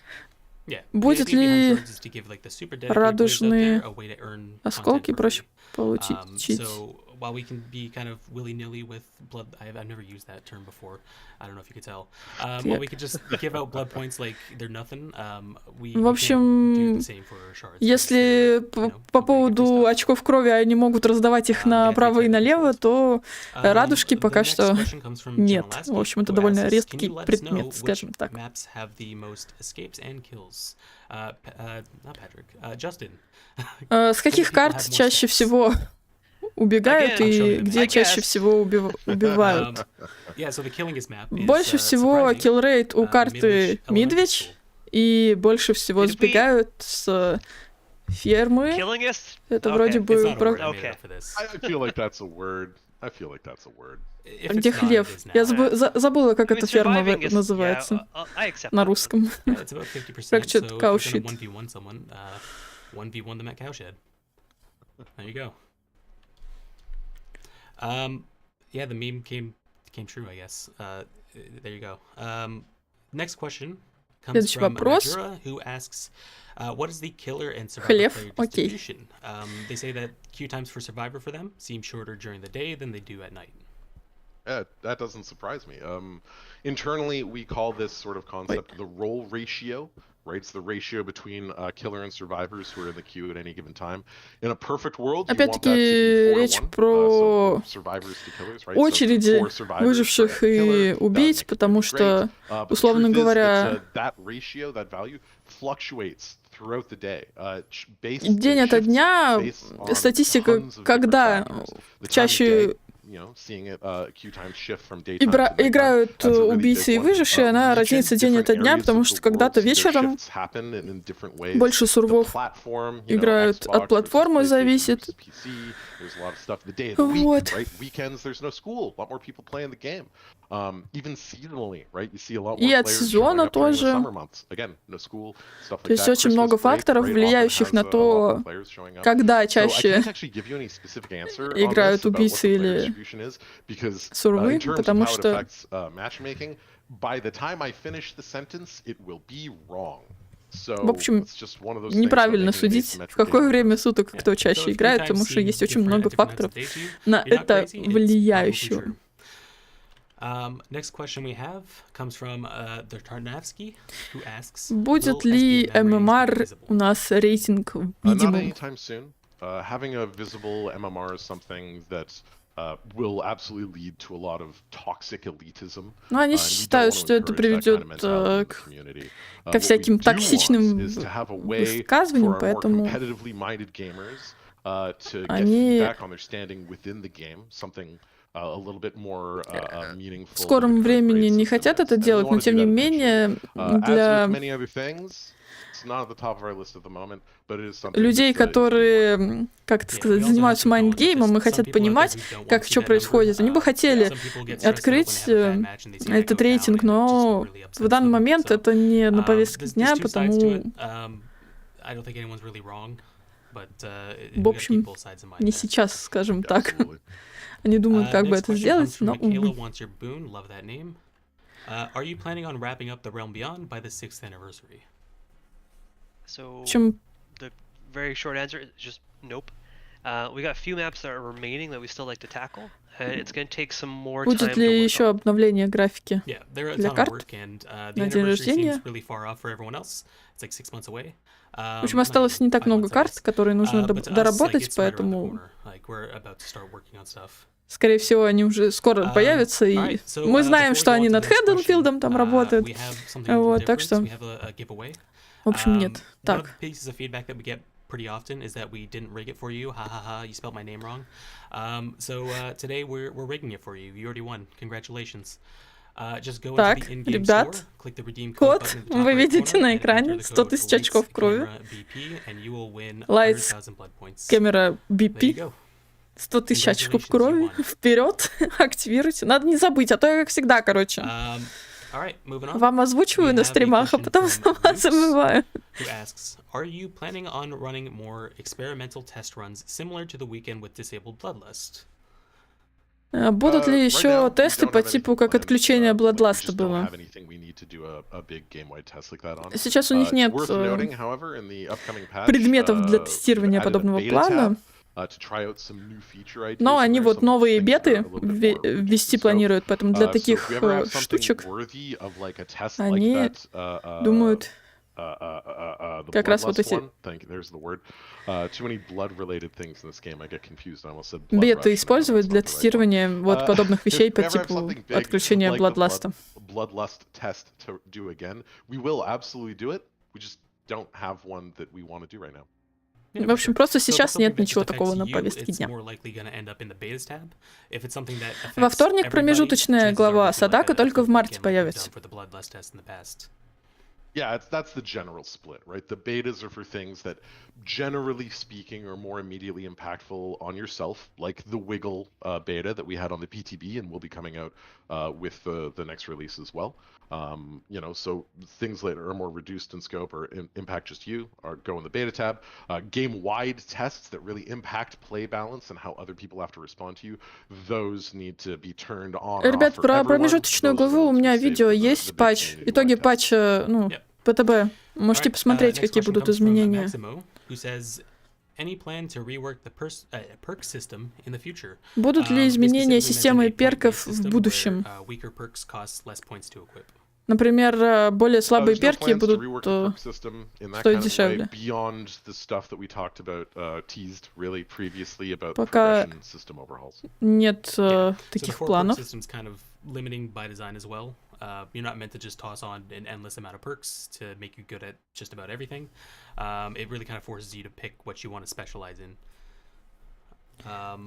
Yeah. будет The idea behind ли shards is to give, like, the super dedicated players out радужные there a way to earn осколки content for проще free. получить? So while we can be kind of willy-nilly with blood, I've never used that term before. I don't know if you could tell. While we could just give out blood points like they're nothing, we В can't do общем, the same for shards. если по поводу очков крови они могут раздавать их направо и налево, то радужки пока что нет. В общем, это довольно редкий предмет, скажем так. Maps have the most escapes and kills. Not Patrick. Justin. С каких карт чаще всего убегают и где чаще всего убивают? Больше всего киллрейт у карты медведь, и больше всего сбегают с фермы. Это вроде бы... I feel like that's a word. I feel like that's a word. Где хлев? Я забыла, как эта ферма называется на русском. Как что-то каушит. 1v1 them at cowshed. There you go. Yeah, the meme came true, I guess. There you go. Next question comes from Najura, who asks, what is the killer and survivor player distribution? They say that queue times for survivor for them seem shorter during the day than they do at night. Yeah, that doesn't surprise me. Internally, we call this sort of concept the role ratio. Right, it's the ratio between killer and survivors who are in the queue at any given time. In a perfect world, you want that to be 4-1, речь про survivors to killers, right? очереди So выживших и убийц, потому что, условно говоря, that ratio, that value fluctuates throughout the day. День ото дня статистика, когда чаще играют убийцы и выжившие, она разнится день ото дня, потому что когда-то вечером больше сурвов играют от платформы, зависит. Вот. И от сезона тоже. То есть очень много факторов, влияющих на то, когда чаще играют убийцы или сурвы, потому что в общем, неправильно судить, в какое время суток кто чаще играет, потому что есть очень много факторов на это влияющих. Будет ли ММР у нас рейтинг видимым? Having a visible MMR is something that will absolutely lead to a lot of toxic elitism. Но они считают, что это приведет ко всяким токсичным высказываниям, поэтому они a little bit more meaningful. В скором времени не хотят это делать, но тем не менее для людей, которые, как это сказать, занимаются майндгеймом и хотят понимать, как что происходит, они бы хотели открыть этот рейтинг, но в данный момент это не на повестке дня, потому... В общем, не сейчас, скажем так. Они думают, как бы это сделать, но... В общем... The very short answer is just nope. We got a few maps that are remaining that we still like to tackle. It's going to take some more time. Будет ли еще обновление графики для карт на день рождения? В общем, осталось не так много карт, которые нужно доработать, поэтому... Скорее всего, они уже скоро появятся, и мы знаем, что они над Хедденфилдом там работают. Вот, так что... В общем, нет. Так. Pretty often is that we didn't rig it for you. Ha ha ha, you spelled my name wrong. So today we're rigging it for you. You already won. Congratulations. Just go into the in-game store, click the redeem code button at the top вы right видите corner, на and экране enter the 100 code тысяч очков крови. Lights, Камера BP. 100 тысяч очков крови. Вперед, активируйте. Надо не забыть, а то я, как всегда, короче. Вам озвучиваю на стримах, а потом сама забываю. Are you planning on running more experimental test runs similar to the weekend with disabled bloodlust? Будут ли еще тесты по типу, как отключение Bloodlust было? Сейчас у них нет предметов для тестирования подобного плана, но они вот новые беты ввести планируют, поэтому для таких штучек они думают как раз вот эти беты использовать для тестирования вот подобных вещей по типу отключения Bloodlust. В общем, просто сейчас нет ничего такого на повестке дня. Во вторник промежуточная глава Садака только в марте появится. Yeah, that's the general split, right? The betas are for things that, generally speaking, are more immediately impactful on yourself, like the Wiggle beta that we had on the PTB and will be coming out with the next release as well. You know, so things that are more reduced in scope or impact just you are go in the beta tab. Game-wide tests that really impact play balance and how other people have to respond to you, those need to be turned on. Ребят, про промежуточную главу у меня видео есть, патч, итоги патча, ну, ПТБ. Можете посмотреть, какие будут изменения. Будут ли изменения системы перков в будущем? Например, более слабые перки будут стоить дешевле. Пока нет таких планов. You're not meant to just toss on an endless amount of perks to make you good at just about everything. It really kind of forces you to pick what you want to specialize in.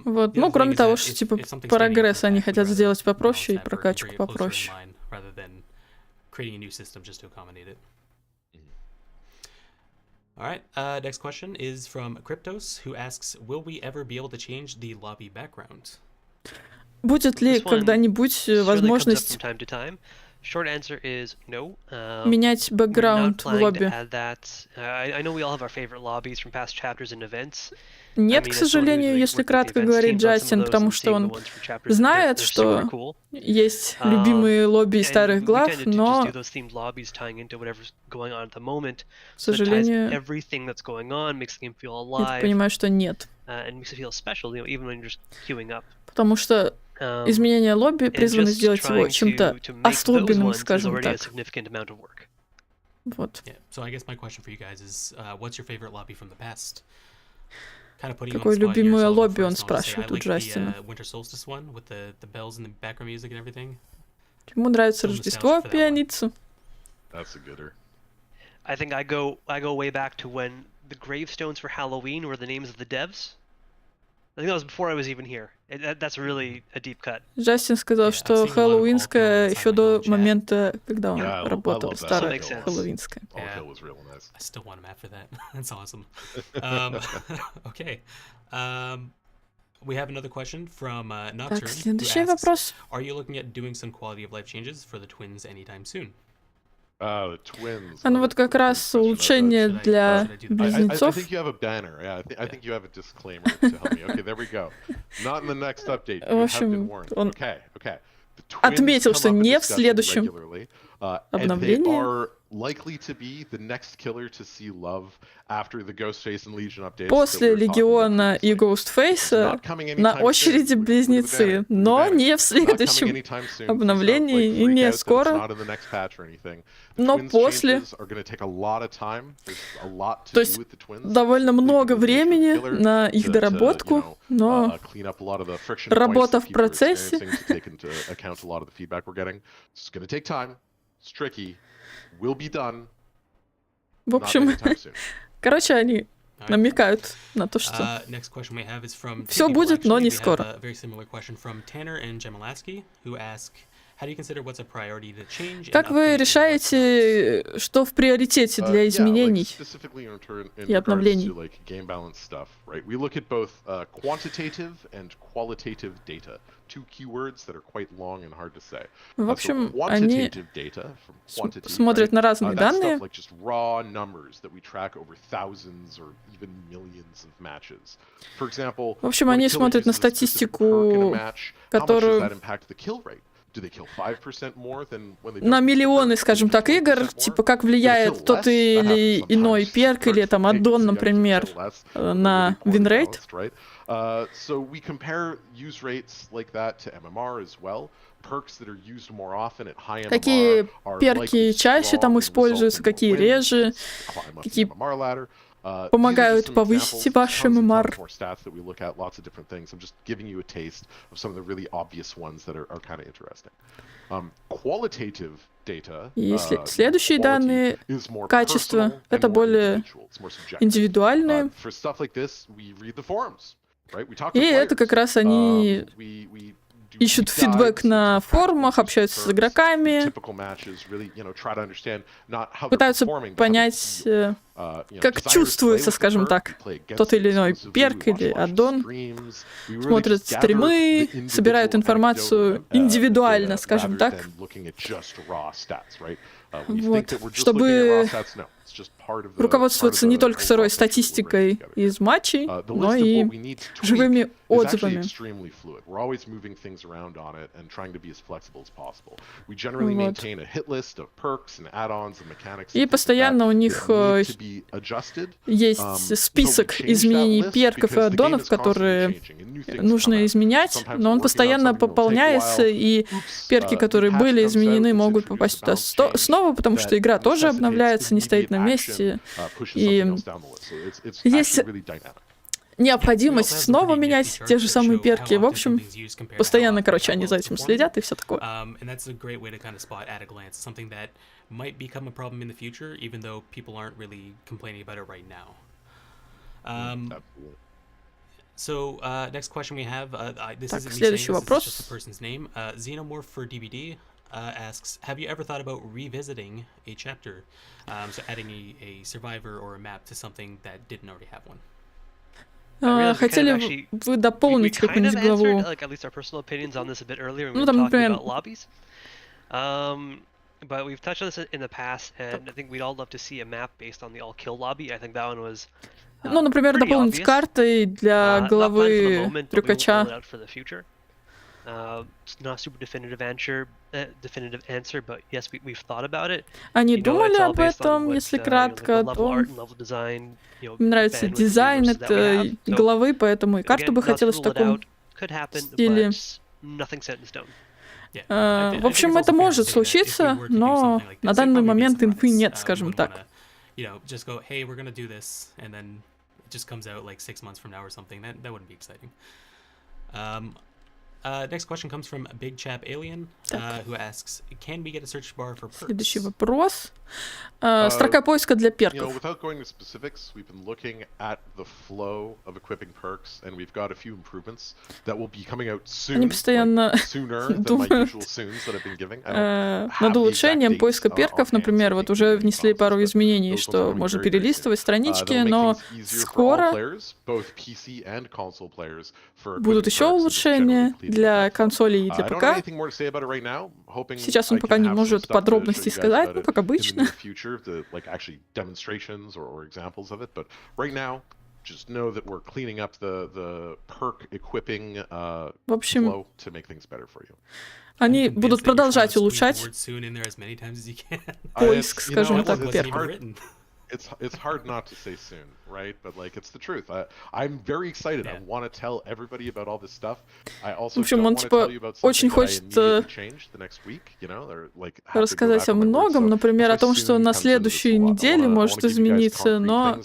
Вот, ну, кроме того, что, типа, прогресс они хотят сделать попроще и прокачку попроще. Creating a new system just to accommodate it. All right, next question is from Cryptos, who asks, will we ever be able to change the lobby background? Будет ли когда-нибудь возможность менять бэкграунд в лобби? Нет, к сожалению, если кратко говорит Джастин, потому что он знает, что есть любимые лобби старых глав, но, к сожалению, я понимаю, что нет. Потому что изменения лобби призваны сделать его чем-то особенным, скажем так. Вот. Какое любимое лобби, он спрашивает у Джастина. Ему нравится Рождество, пианицу. I think I go way back to when the gravestones for Halloween were the names of the devs. I think that was before I was even here. That's really a deep cut. Джастин сказал, Yeah, что I've seen a lot of хэллоуинская all-kill еще in до chat. момента, когда он Yeah, I работал, love that. старая Makes sense. хэллоуинская. All Yeah. kill was real nice. I still want a map for that. That's awesome. Okay. We have another question from Nocturne. Так, who следующий asks, вопрос. Are you looking at doing some quality of life changes for the twins anytime soon? The twins. Ну вот как раз улучшение для I близнецов. think you have a banner. Yeah, I think you have a disclaimer to help me. Okay, there we go. Not in the next update. You have been общем, warned. он Okay. The twins отметил, come что up in не в discussion следующем regularly, and they обновлении. are likely to be the next killer to see love after the Ghostface and Legion updates. После Легиона и Ghostface на очереди близнецы, но не в следующем обновлении и не скоро, но после. То есть довольно много времени на их доработку, но работа в процессе. В общем, короче, они намекают на то, что все будет, но не скоро. Как вы решаете, что в приоритете для изменений и обновлений? В общем, они смотрят на разные данные. В общем, они смотрят на статистику, которую на миллионы, скажем так, игр, типа как влияет тот или иной перк или там аддон, например, на винрейт. Какие перки чаще там используются, какие реже, какие помогают повысить ваш ММР. И следующие данные, качество, это более индивидуальные. И это как раз они ищут фидбэк на форумах, общаются с игроками, пытаются понять, как чувствуется, скажем так, тот или иной перк или аддон, смотрят стримы, собирают информацию индивидуально, скажем так, вот, чтобы руководствоваться не только сырой статистикой из матчей, но и живыми отзывами. Вот. И постоянно у них есть список изменений перков и аддонов, которые нужно изменять, но он постоянно пополняется, и перки, которые были изменены, могут попасть туда снова, потому что игра тоже обновляется, не стоит на месте. И есть необходимость снова менять те же самые перки. В общем, постоянно, короче, они за этим следят и все такое. So, next question we have, this isn't me следующий saying this, вопрос. it's just the person's name. Xenomorph for DBD asks, have you ever thought about revisiting a chapter? So adding a survivor or a map to something that didn't already have one. Хотели вы дополнить какую-нибудь главу? Ну, там, например... But we've touched on this in the past, and I think we'd all love to see a map based on the all-kill lobby. I think that one was Ну, например, дополнить картой для главы трюкача. Они думали об этом, если кратко, о том. Им нравится дизайн этой главы, поэтому и карту бы хотелось в таком стиле. В общем, это может случиться, но на данный момент инфы нет, скажем так. Next question comes from Big Chap Alien, who asks, can we get a search bar for perks? Следующий вопрос. Строка поиска для перков. Without going to specifics, we've been looking at the flow of equipping perks, and we've got a few improvements that will be coming out soon. Они постоянно думают над улучшением поиска перков. Например, вот уже внесли пару изменений, что можно перелистывать странички, но скоро будут еще улучшения для консолей и для ПК. Сейчас он пока не может подробностей сказать, ну, как обычно. В общем, они будут продолжать улучшать поиск, скажем так, перков. It's hard not to say soon, right? But like it's the truth. I'm very excited. I want to tell everybody about all this stuff. I also don't want to tell you about something that I immediately change the next week, you know, or like рассказать о многом, например, о том, что на следующей неделе может измениться, но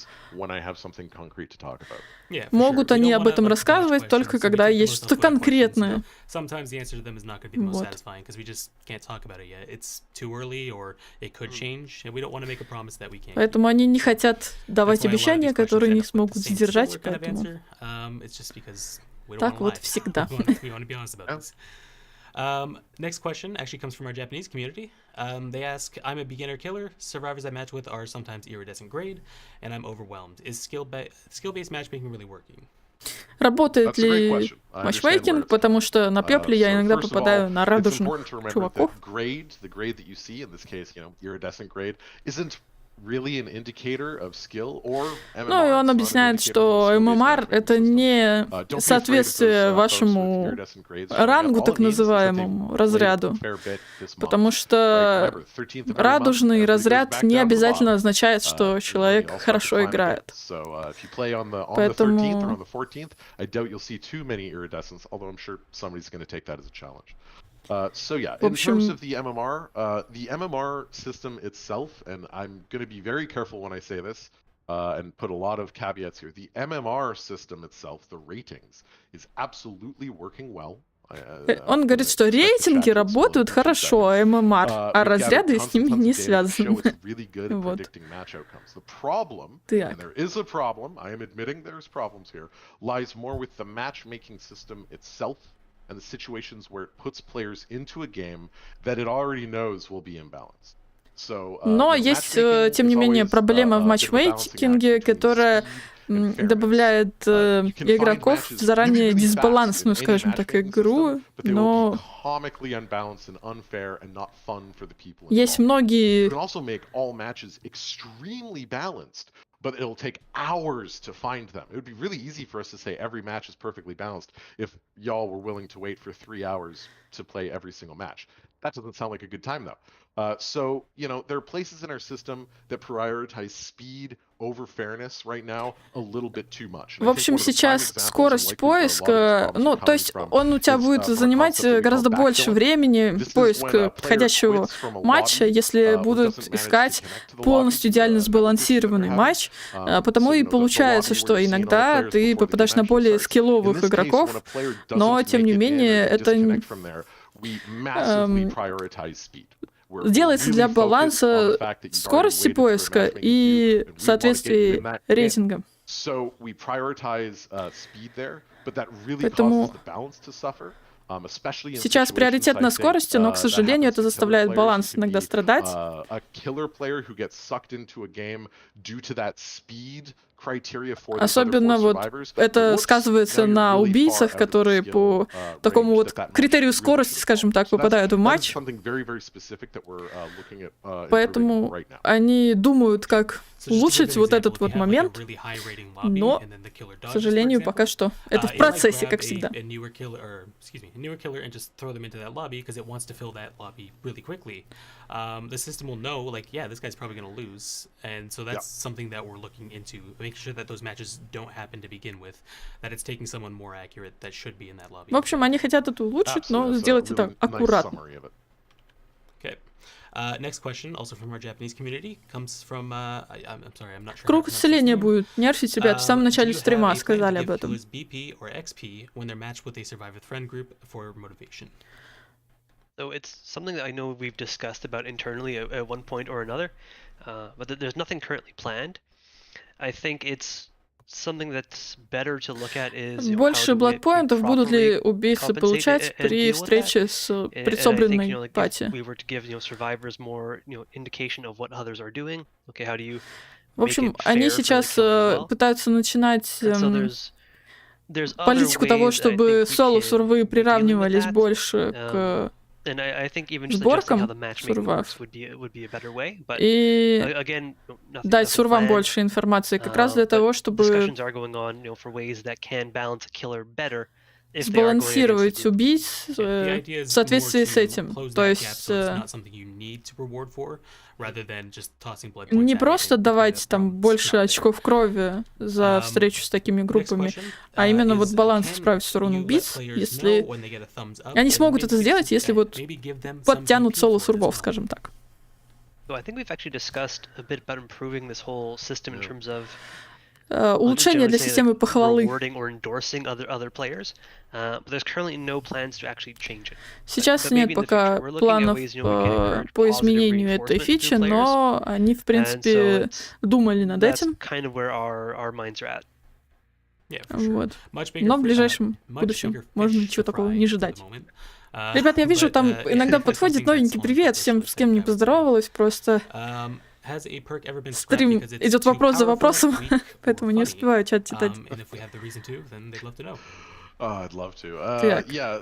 могут они об этом рассказывать только когда есть что-то конкретное. Вот. Поэтому они не хотят давать обещания, которые не смогут сдержать, поэтому так вот всегда. Next question actually comes from our Japanese community. They ask, I'm a beginner killer. Survivors I match with are sometimes iridescent grade, and I'm overwhelmed. Is skill-based matchmaking really working? Работает ли матчмейкинг, потому что на пепле я иногда попадаю на радужных чуваков. Ну и он объясняет, что ММР — это не соответствие вашему рангу, так называемому, разряду. Потому что радужный разряд не обязательно означает, что человек хорошо играет. Поэтому... In terms of the MMR system itself, and I'm going to be very careful when I say this, and put a lot of caveats here. The MMR system itself, the ratings, is absolutely working well. Он говорит, что рейтинги работают хорошо, а ММР, а разряды с ними не связаны. Вот. Так. And the situations where it puts players into a game that it already knows will be imbalanced. Но есть, тем не менее, проблема в матчмейкинге, которая добавляет игроков в заранее дисбалансную, скажем так, игру, но есть многие... But it'll take hours to find them. It would be really easy for us to say every match is perfectly balanced if y'all were willing to wait for 3 hours to play every single match. That doesn't sound like a good time, though. So, you know, there are places in our system that prioritize speed over fairness right now a little bit too much. В общем, сейчас скорость поиска, ну, то есть он у тебя будет занимать гораздо больше времени, поиск подходящего матча, если будут искать полностью идеально сбалансированный матч. Потому и получается, что иногда ты попадаешь на более скилловых игроков, но, тем не менее, это... делается для баланса скорости поиска и соответствия рейтинга. Поэтому сейчас приоритет на скорости, но, к сожалению, это заставляет баланс иногда страдать. Особенно вот это сказывается на убийцах, которые по такому вот критерию скорости, скажем так, попадают в матч. Поэтому они думают, как улучшить вот этот вот момент, но, к сожалению, пока что это в процессе, как всегда. The system will know, like, yeah, this guy's probably going to lose, and so that's something that we're looking into, making sure that those matches don't happen to begin with, that it's taking someone more accurate that should be in that lobby. В общем, они хотят это улучшить, но сделать это аккуратно. Okay. Next question, also from our Japanese community, comes from. I'm sorry, I'm not sure. Круг исцеления будет. Нерфить, ребят, в самом начале стрима сказали об этом. BP or XP when they're matched with a survivor friend group for motivation. So it's something that I know we've discussed about internally at one point or another, but there's nothing currently planned. I think it's something that's better to look at is больше блокпоинтов будут ли убийцы получать при встрече с предсобранной пати. В общем, они сейчас пытаются начинать политику того, чтобы соло-сурвы приравнивались больше к сборкам сурвав и дать сурвам больше информации как раз для того, чтобы сбалансировать убийц в соответствии с этим. То есть не просто давать там больше очков крови за встречу с такими группами, а именно вот баланс исправить в сторону убийц, если они смогут это сделать, если вот подтянут соло-сурвов, скажем так. Улучшение для системы похвалы. Сейчас нет пока планов по изменению этой фичи, но они, в принципе, думали над этим. Вот. Но в ближайшем будущем можно ничего такого не ожидать. Ребят, я вижу, там иногда подходит новенький привет, всем, с кем не поздоровалась, просто... Стрим идет вопрос за вопросом, поэтому не успеваю чат читать. I'd love to. Yeah,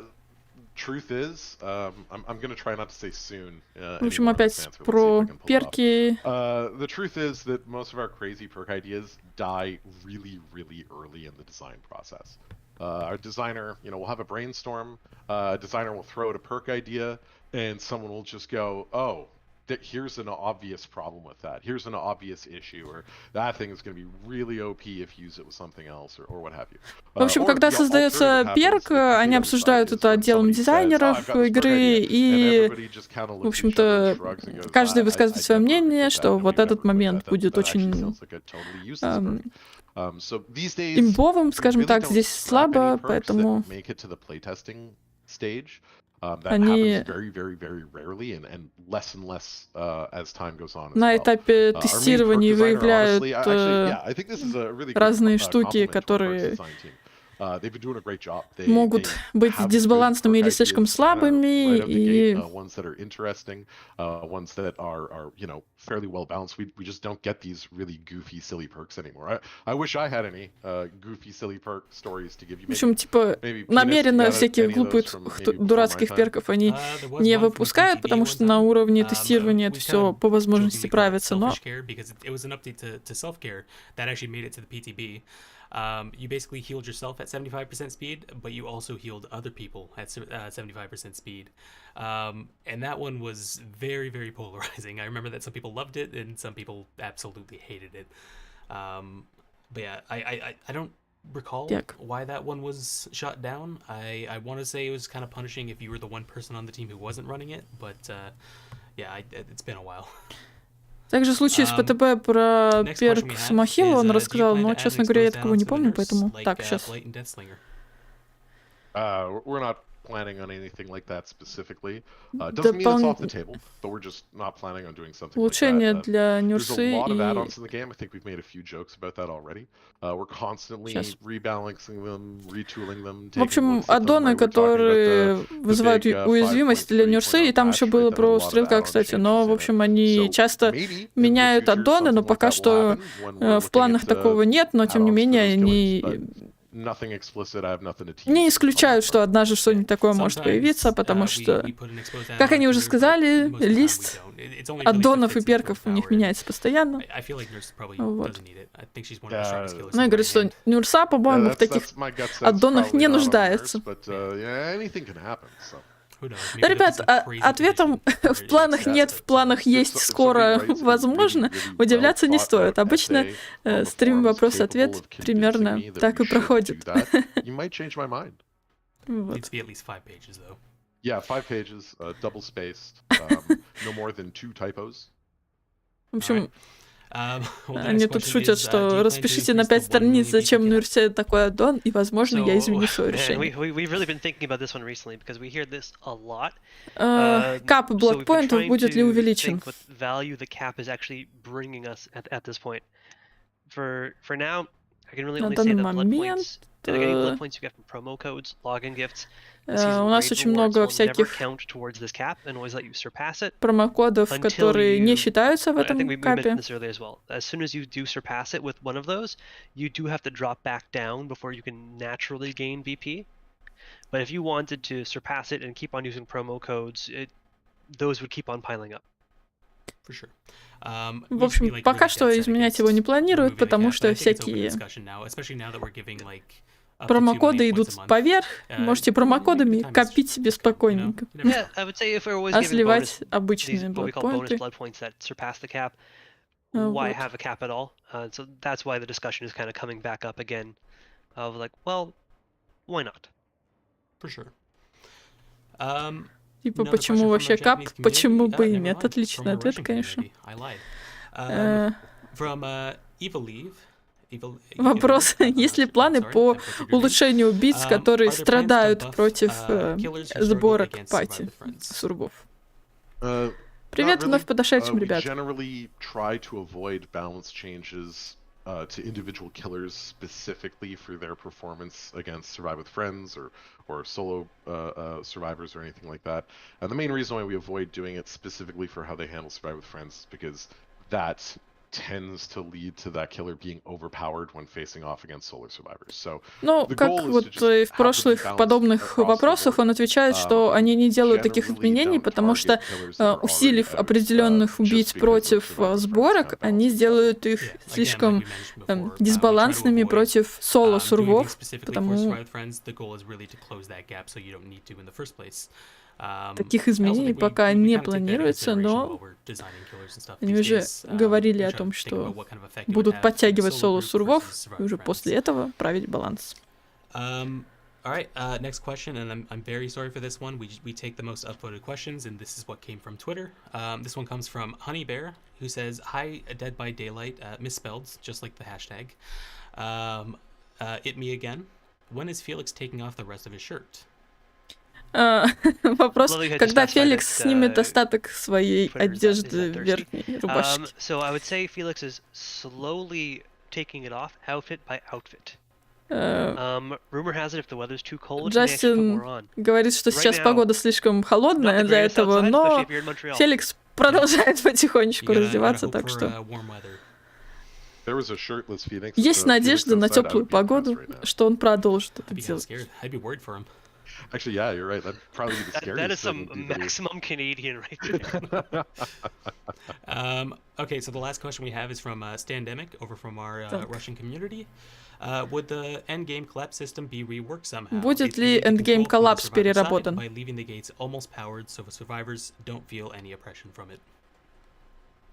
truth is, I'm gonna try not to say soon. В общем, опять про перки. The truth is that most of our crazy perk ideas die really, really early in the design process. Our designer, we'll have a brainstorm. A designer will throw out a perk idea, and someone will just go, "Oh, here's an obvious problem with that. Here's an obvious issue, or that thing is going to be really OP if you use it with something else, or what have you." В общем, когда создается перк, они обсуждают это отделом дизайнеров игры, и, в общем-то, каждый высказывает свое мнение, что вот этот момент будет очень имбовым, скажем так, здесь слабо, поэтому они на этапе тестирования выявляют разные штуки, которые могут быть дисбалансными или слишком слабыми, и fairly well balanced. We just don't get these really goofy, silly perks anymore. I wish I had any goofy, silly perk stories to give you. В общем, типа, намеренно всяких глупых, дурацких перков они не выпускают, потому что на уровне тестирования это все по возможности правится, но... You basically healed yourself at 75% speed, but you also healed other people at 75% speed. And that one was very, very polarizing. I remember that some people loved it and some people absolutely hated it. But yeah, I don't recall why that one was shut down. I want to say it was kind of punishing if you were the one person on the team who wasn't running it, but yeah, it's been a while. Также случай с ПТП про перк Самохила он рассказал, но, честно говоря, я такого не помню, поэтому... Так, сейчас. We're not planning on anything like that specifically. Doesn't mean it's off the table, but we're just not planning on doing something like that. Для Нюрсы There's a lot of add-ons in the game. I think we've made a few jokes about that already. We're constantly rebalancing them, retooling them. В общем, аддоны, которые вызывают уязвимость для Нюрсы, и там еще было про стрелка, кстати, но, в общем, они часто меняют аддоны, но пока что в планах такого нет, но, тем не менее, они... не исключают, что однажды что-нибудь такое может появиться, потому что, как они уже сказали, лист аддонов и перков у них меняется постоянно. Вот. Ну и говорит, что Нюрса, по-моему, в таких аддонах не нуждается. Да, ребят, ответом в планах нет, в планах есть, скоро возможно, удивляться не стоит. Обычно стрим вопрос-ответ примерно так и проходит. Вот. Yeah, 5 pages, double spaced, no more than 2 typos. В общем, Well, the они next тут question шутят, is, do что you plan to распишите на increase 5 the 1 страниц, million зачем VP cap? университет такой аддон, и, возможно, я изменю свое man, решение. we've really been thinking about this one recently because we hear this a lot. Кап So we've been блокпоинтов trying будет ли to увеличен? think what value the cap is actually bringing us at this point. For now, I can really На only say данный that blood момент points, and any blood points you get from promo codes, login gifts, у season нас raid очень rewards много will never всяких count towards this cap and always let you surpass it. промокодов, Until которые не you- считаются в I think этом we капе. mentioned this earlier as well. As soon as you do surpass it with one of those, you do have to drop back down before you can naturally gain VP. But if you wanted to surpass it and keep on using promo codes, those would keep on piling up. For sure. В общем, пока что изменять его не планируют, потому что всякие промокоды идут поверх. Можете промокодами копить себе спокойненько. Yeah, I would say if we're always А giving сливать these обычные what we call bonus блокпоинты. blood points that surpass the cap, why Вот. have a cap at all? So that's why the discussion is kind of coming back up again, of like, well, why not? For sure. Типа, Another почему question from вообще our кап? Japanese Почему community. бы и Never нет? mind. Отличный From our ответ, Russian конечно. community. I lied. Э, From Eva Leave. Вопрос, есть ли планы по улучшению убийц, которые страдают против сборок пати сургов? Привет Not вновь really. подошедшим, We ребят. generally try to avoid balance changes to individual killers specifically for their performance against Survive with Friends or solo survivors or anything like that. And the main reason why we avoid doing it specifically for how they handle Survive with Friends is because that tends to lead to that killer being overpowered when facing off against solo survivors. So Ну, the как goal is вот to just и в have them be прошлых balanced подобных across the вопросах board. он отвечает, что они не делают таких Generally изменений, don't потому target что, killers that are already усилив out, определенных just убийц because of против Survive with Friends сборок, kind of они balance stuff. сделают их Yeah, слишком again, like we mentioned before, we try to дисбалансными avoid, против doing соло-сургов, things specifically for потому Survive with Friends. The goal is really to close that gap so you don't need to in the first place. таких I also изменений think we пока kinda не take that into планируется, consideration но while we're designing killers and stuff они these уже days. говорили We о try to том, think что about what kind of effect it would будут have in a подтягивать solo group соло-сургов, versus Survive и уже with после Friends. этого править баланс. All right, next question, and I'm very sorry for this one. We take the most upvoted questions, and this is what came from Twitter. This one comes from Honey Bear, who says, "Hi, Dead by Daylight, misspelled, just like the hashtag. It me again. When is Felix taking off the rest of his shirt?" Вопрос, Well, we had to когда specify Феликс that, снимет остаток своей Twitter is одежды that thirsty. верхней рубашки. So I would say Felix is slowly taking it off, outfit by outfit. Rumor has it if the weather's too cold, he may actually put more Джастин on. говорит, что Right сейчас now, погода слишком Not холодная the для greatest этого, outside, especially но if you're in Montreal. Феликс продолжает потихонечку You gotta раздеваться, hope так for, что warm weather. There was a shirtless Phoenix. есть Felix надежда на outside, I теплую would be impressed погоду, right now. что он продолжит это I'd be hell делать. scared. I'd be worried for him. Actually, yeah, you're right. That'd probably be the That scariest is some thing would be maximum Canadian right there. Okay, so the last question we have is from Standemic over from our Так. Russian community. Would the endgame collapse system be reworked somehow? Будет It's ли easy to endgame control from the collapse survivor side переработан? by leaving the gates almost powered so the survivors don't feel any oppression from it.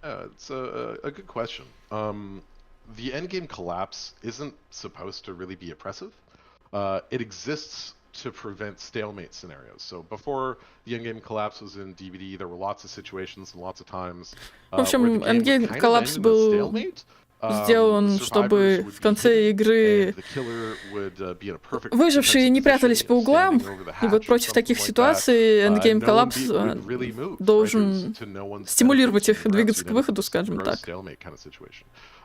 It's a good question. The endgame collapse isn't supposed to really be oppressive. It exists to prevent stalemate scenarios. So before the endgame collapse was in DVD, there were lots of situations and lots of times В общем, where the game would endgame kind of collapse end in a был stalemate. сделан, чтобы в конце игры выжившие не прятались по углам, и вот против таких ситуаций Endgame Collapse должен стимулировать их двигаться к выходу, скажем так.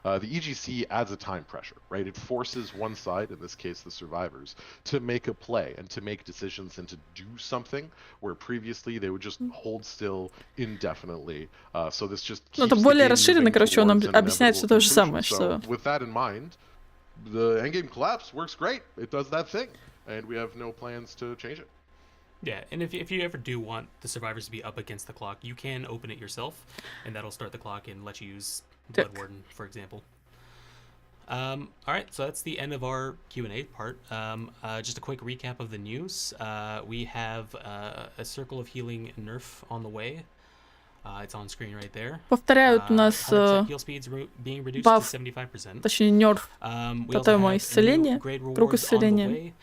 The EGC adds a time pressure, right? It forces one side, in this case the survivors, to make a play and to make decisions and to do something where previously they would just hold still indefinitely. So this just keeps это the более game расширенно, moving короче, он towards an объясняет все то же inevitable самое, conclusion. что... So with that in mind, the endgame collapse works great. It does that thing, and we have no plans to change it. Yeah, and if you ever do want the survivors to be up against the clock, you can open it yourself, and that'll start the clock and let you use Blood Warden, for example. All right, so that's the end of our Q&A part. Just a quick recap of the news. We have a Circle of Healing nerf on the way. It's on screen right there. Повторяют у нас баф, точнее нерф, потом исцеление, круг исцеления.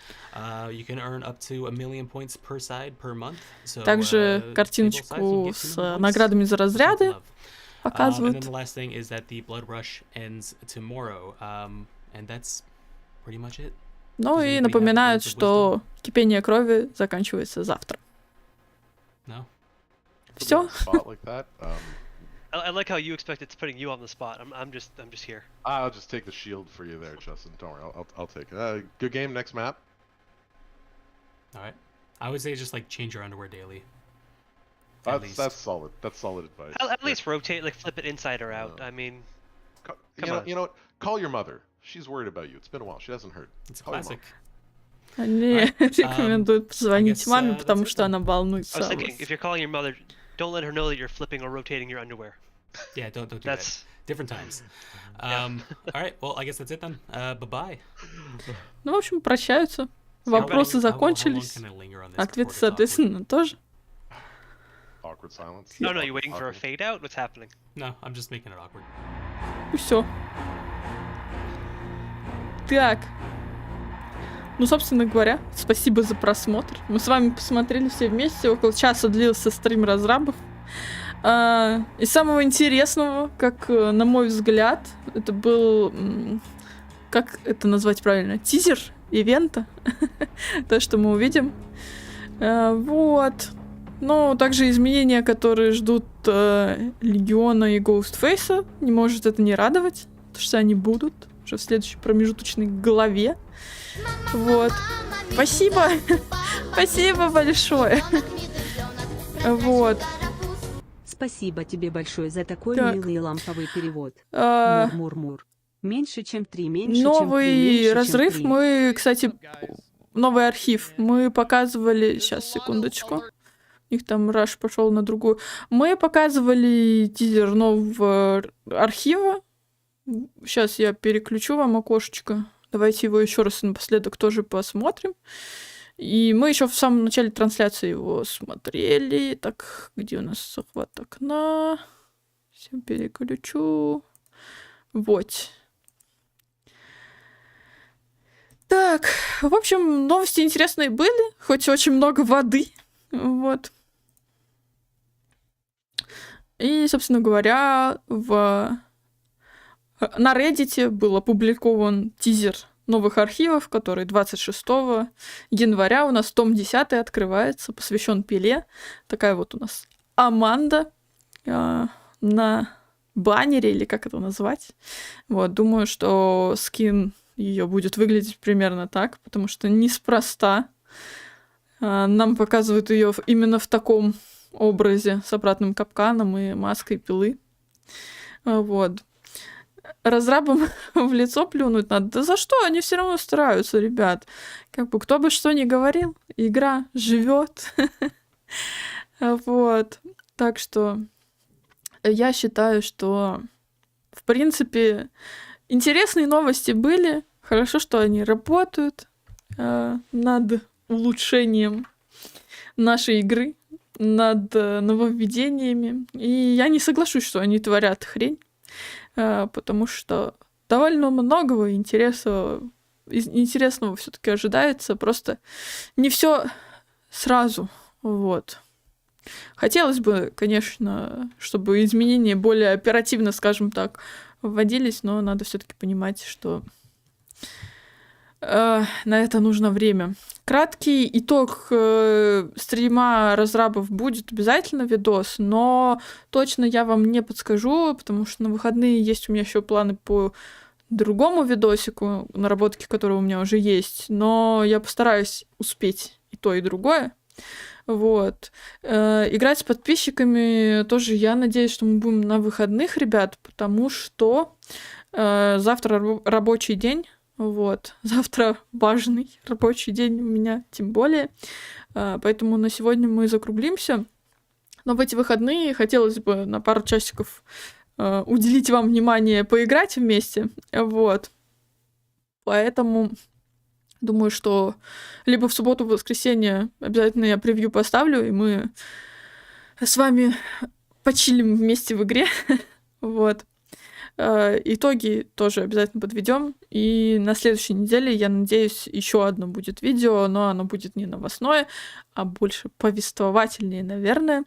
Также картиночку с наградами за разряды показывают. Ну и напоминают, что кипение крови заканчивается завтра. Все. I like how you expect it's putting you on the spot. I'm just here. I'll just take the shield for you there, Justin. Don't worry, I'll take it. Good game. Next map. All right. I would say just like change your underwear daily. That's solid. That's solid advice. At least rotate, like flip it inside or out. I mean, you know what? Call your mother. She's worried about you. It's been a while. She hasn't heard. It's a classic. Они рекомендуют позвонить маме, потому что она волнуется. I was thinking, if you're calling your mother, don't let her know that you're flipping or rotating your underwear. Yeah, don't do that. Different times. All right, well, I guess that's it then. Bye-bye. Ну, в общем, прощаются. Вопросы закончились. Ответы, соответственно, тоже. Awkward silence. No, you're waiting for a fade out? What's happening? No, I'm just making it awkward. И все. Так. Ну, собственно говоря, спасибо за просмотр. Мы с вами посмотрели все вместе. Около часа длился стрим разрабов. Из самого интересного, как на мой взгляд, это был... Как это назвать правильно? Тизер ивента. То, что мы увидим. Вот. Ну, также изменения, которые ждут Легиона и Ghostface. Не может это не радовать. Потому что они будут уже в следующей промежуточной главе. Вот. Спасибо. Спасибо большое. Вот. Спасибо тебе большое за такой милый ламповый перевод. Мур-мур-мур. Меньше, чем 3, меньше, новый чем 3, меньше, разрыв. Чем 3. Мы, кстати, новый архив. Мы показывали... Сейчас, секундочку. У них там раш пошел на другую. Мы показывали тизер нового архива. Сейчас я переключу вам окошечко. Давайте его еще раз напоследок тоже посмотрим. И мы еще в самом начале трансляции его смотрели. Так, где у нас захват окна? Всем переключу. Вот. Так, в общем, новости интересные были, хоть очень много воды. Вот. И, собственно говоря, на Reddit был опубликован тизер новых архивов, который 26 января у нас том 10 открывается, посвящен Пеле. Такая вот у нас Аманда на баннере, или как это назвать. Вот, думаю, что скин ее будет выглядеть примерно так, потому что неспроста нам показывают ее именно в таком образе с обратным капканом и маской пилы. Вот. Разрабам в лицо плюнуть надо. Да за что? Они все равно стараются, ребят. Как бы кто бы что ни говорил, игра живет. Вот. Так что я считаю, что в принципе интересные новости были. Хорошо, что они работают над улучшением нашей игры, над нововведениями. И я не соглашусь, что они творят хрень, потому что довольно многого интересного все-таки ожидается. Просто не все сразу. Вот. Хотелось бы, конечно, чтобы изменения более оперативно, скажем так, вводились, но надо все-таки понимать, что на это нужно время. Краткий итог стрима разрабов будет обязательно видос, но точно я вам не подскажу, потому что на выходные есть у меня еще планы по другому видосику, наработки которого у меня уже есть, но я постараюсь успеть и то, и другое. Вот. Играть с подписчиками тоже я надеюсь, что мы будем на выходных, ребят, потому что завтра рабочий день. Вот. Завтра важный рабочий день у меня, тем более. Поэтому на сегодня мы закруглимся. Но в эти выходные хотелось бы на пару часиков уделить вам внимание, поиграть вместе. Вот. Поэтому думаю, что либо в субботу, в воскресенье обязательно я превью поставлю, и мы с вами почилим вместе в игре. Вот. Итоги тоже обязательно подведем. И на следующей неделе, я надеюсь, еще одно будет видео, но оно будет не новостное, а больше повествовательнее, наверное.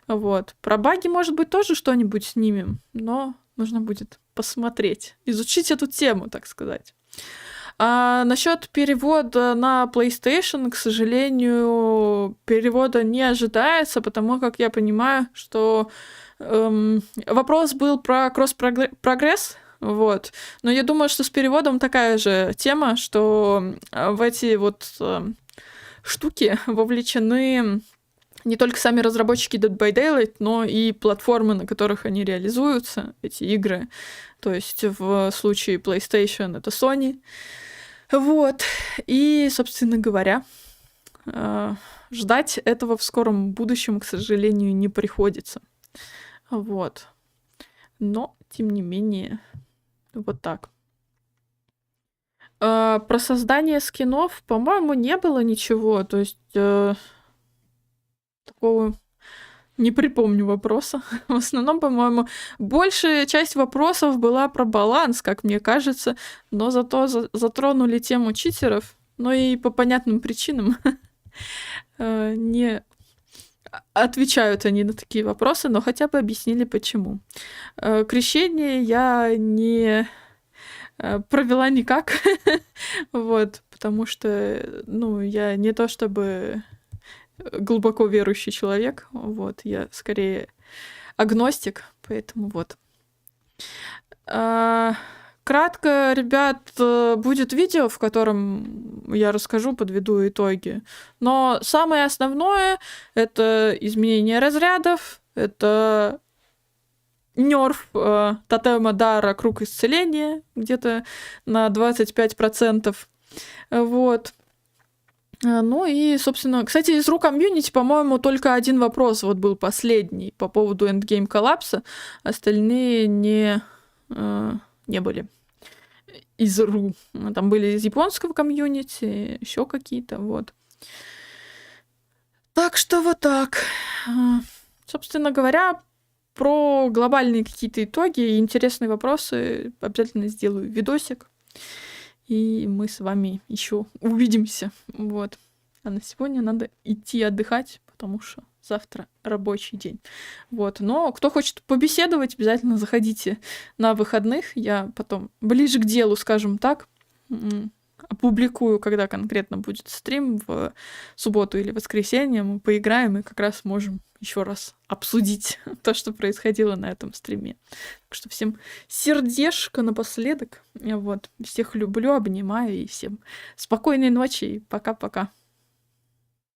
Вот. Про баги, может быть, тоже что-нибудь снимем, но нужно будет посмотреть, изучить эту тему, так сказать. А насчет перевода на PlayStation, к сожалению, перевода не ожидается, потому как я понимаю, что вопрос был про кросс-прогресс, вот. Но я думаю, что с переводом такая же тема, что в эти вот штуки вовлечены не только сами разработчики Dead by Daylight, но и платформы, на которых они реализуются, эти игры. То есть в случае PlayStation это Sony. Вот. И, собственно говоря, ждать этого в скором будущем, к сожалению, не приходится. Вот. Но, тем не менее, вот так. Про создание скинов, по-моему, не было ничего. То есть такого не припомню вопроса. В основном, по-моему, большая часть вопросов была про баланс, как мне кажется, но зато затронули тему читеров, но и по понятным причинам не отвечают они на такие вопросы, но хотя бы объяснили, почему. Крещение я не провела никак, вот, потому что, ну, я не то чтобы глубоко верующий человек, вот, я скорее агностик, поэтому вот. Кратко, ребят, будет видео, в котором я расскажу, подведу итоги. Но самое основное — это изменение разрядов, это нерф тотема дара круг исцеления где-то на 25%. Вот. Ну и, собственно, кстати, из рук комьюнити, по-моему, только один вопрос вот был последний по поводу эндгейм коллапса, остальные не были из РУ. Там были из японского комьюнити, еще какие-то, вот. Так что вот так. Собственно говоря, про глобальные какие-то итоги и интересные вопросы обязательно сделаю видосик. И мы с вами еще увидимся. Вот. А на сегодня надо идти отдыхать, потому что завтра рабочий день. Вот. Но кто хочет побеседовать, обязательно заходите на выходных. Я потом ближе к делу, скажем так, опубликую, когда конкретно будет стрим, в субботу или воскресенье. Мы поиграем и как раз можем еще раз обсудить то, что происходило на этом стриме. Так что всем сердечко напоследок. Вот. Всех люблю, обнимаю и всем спокойной ночи и пока-пока.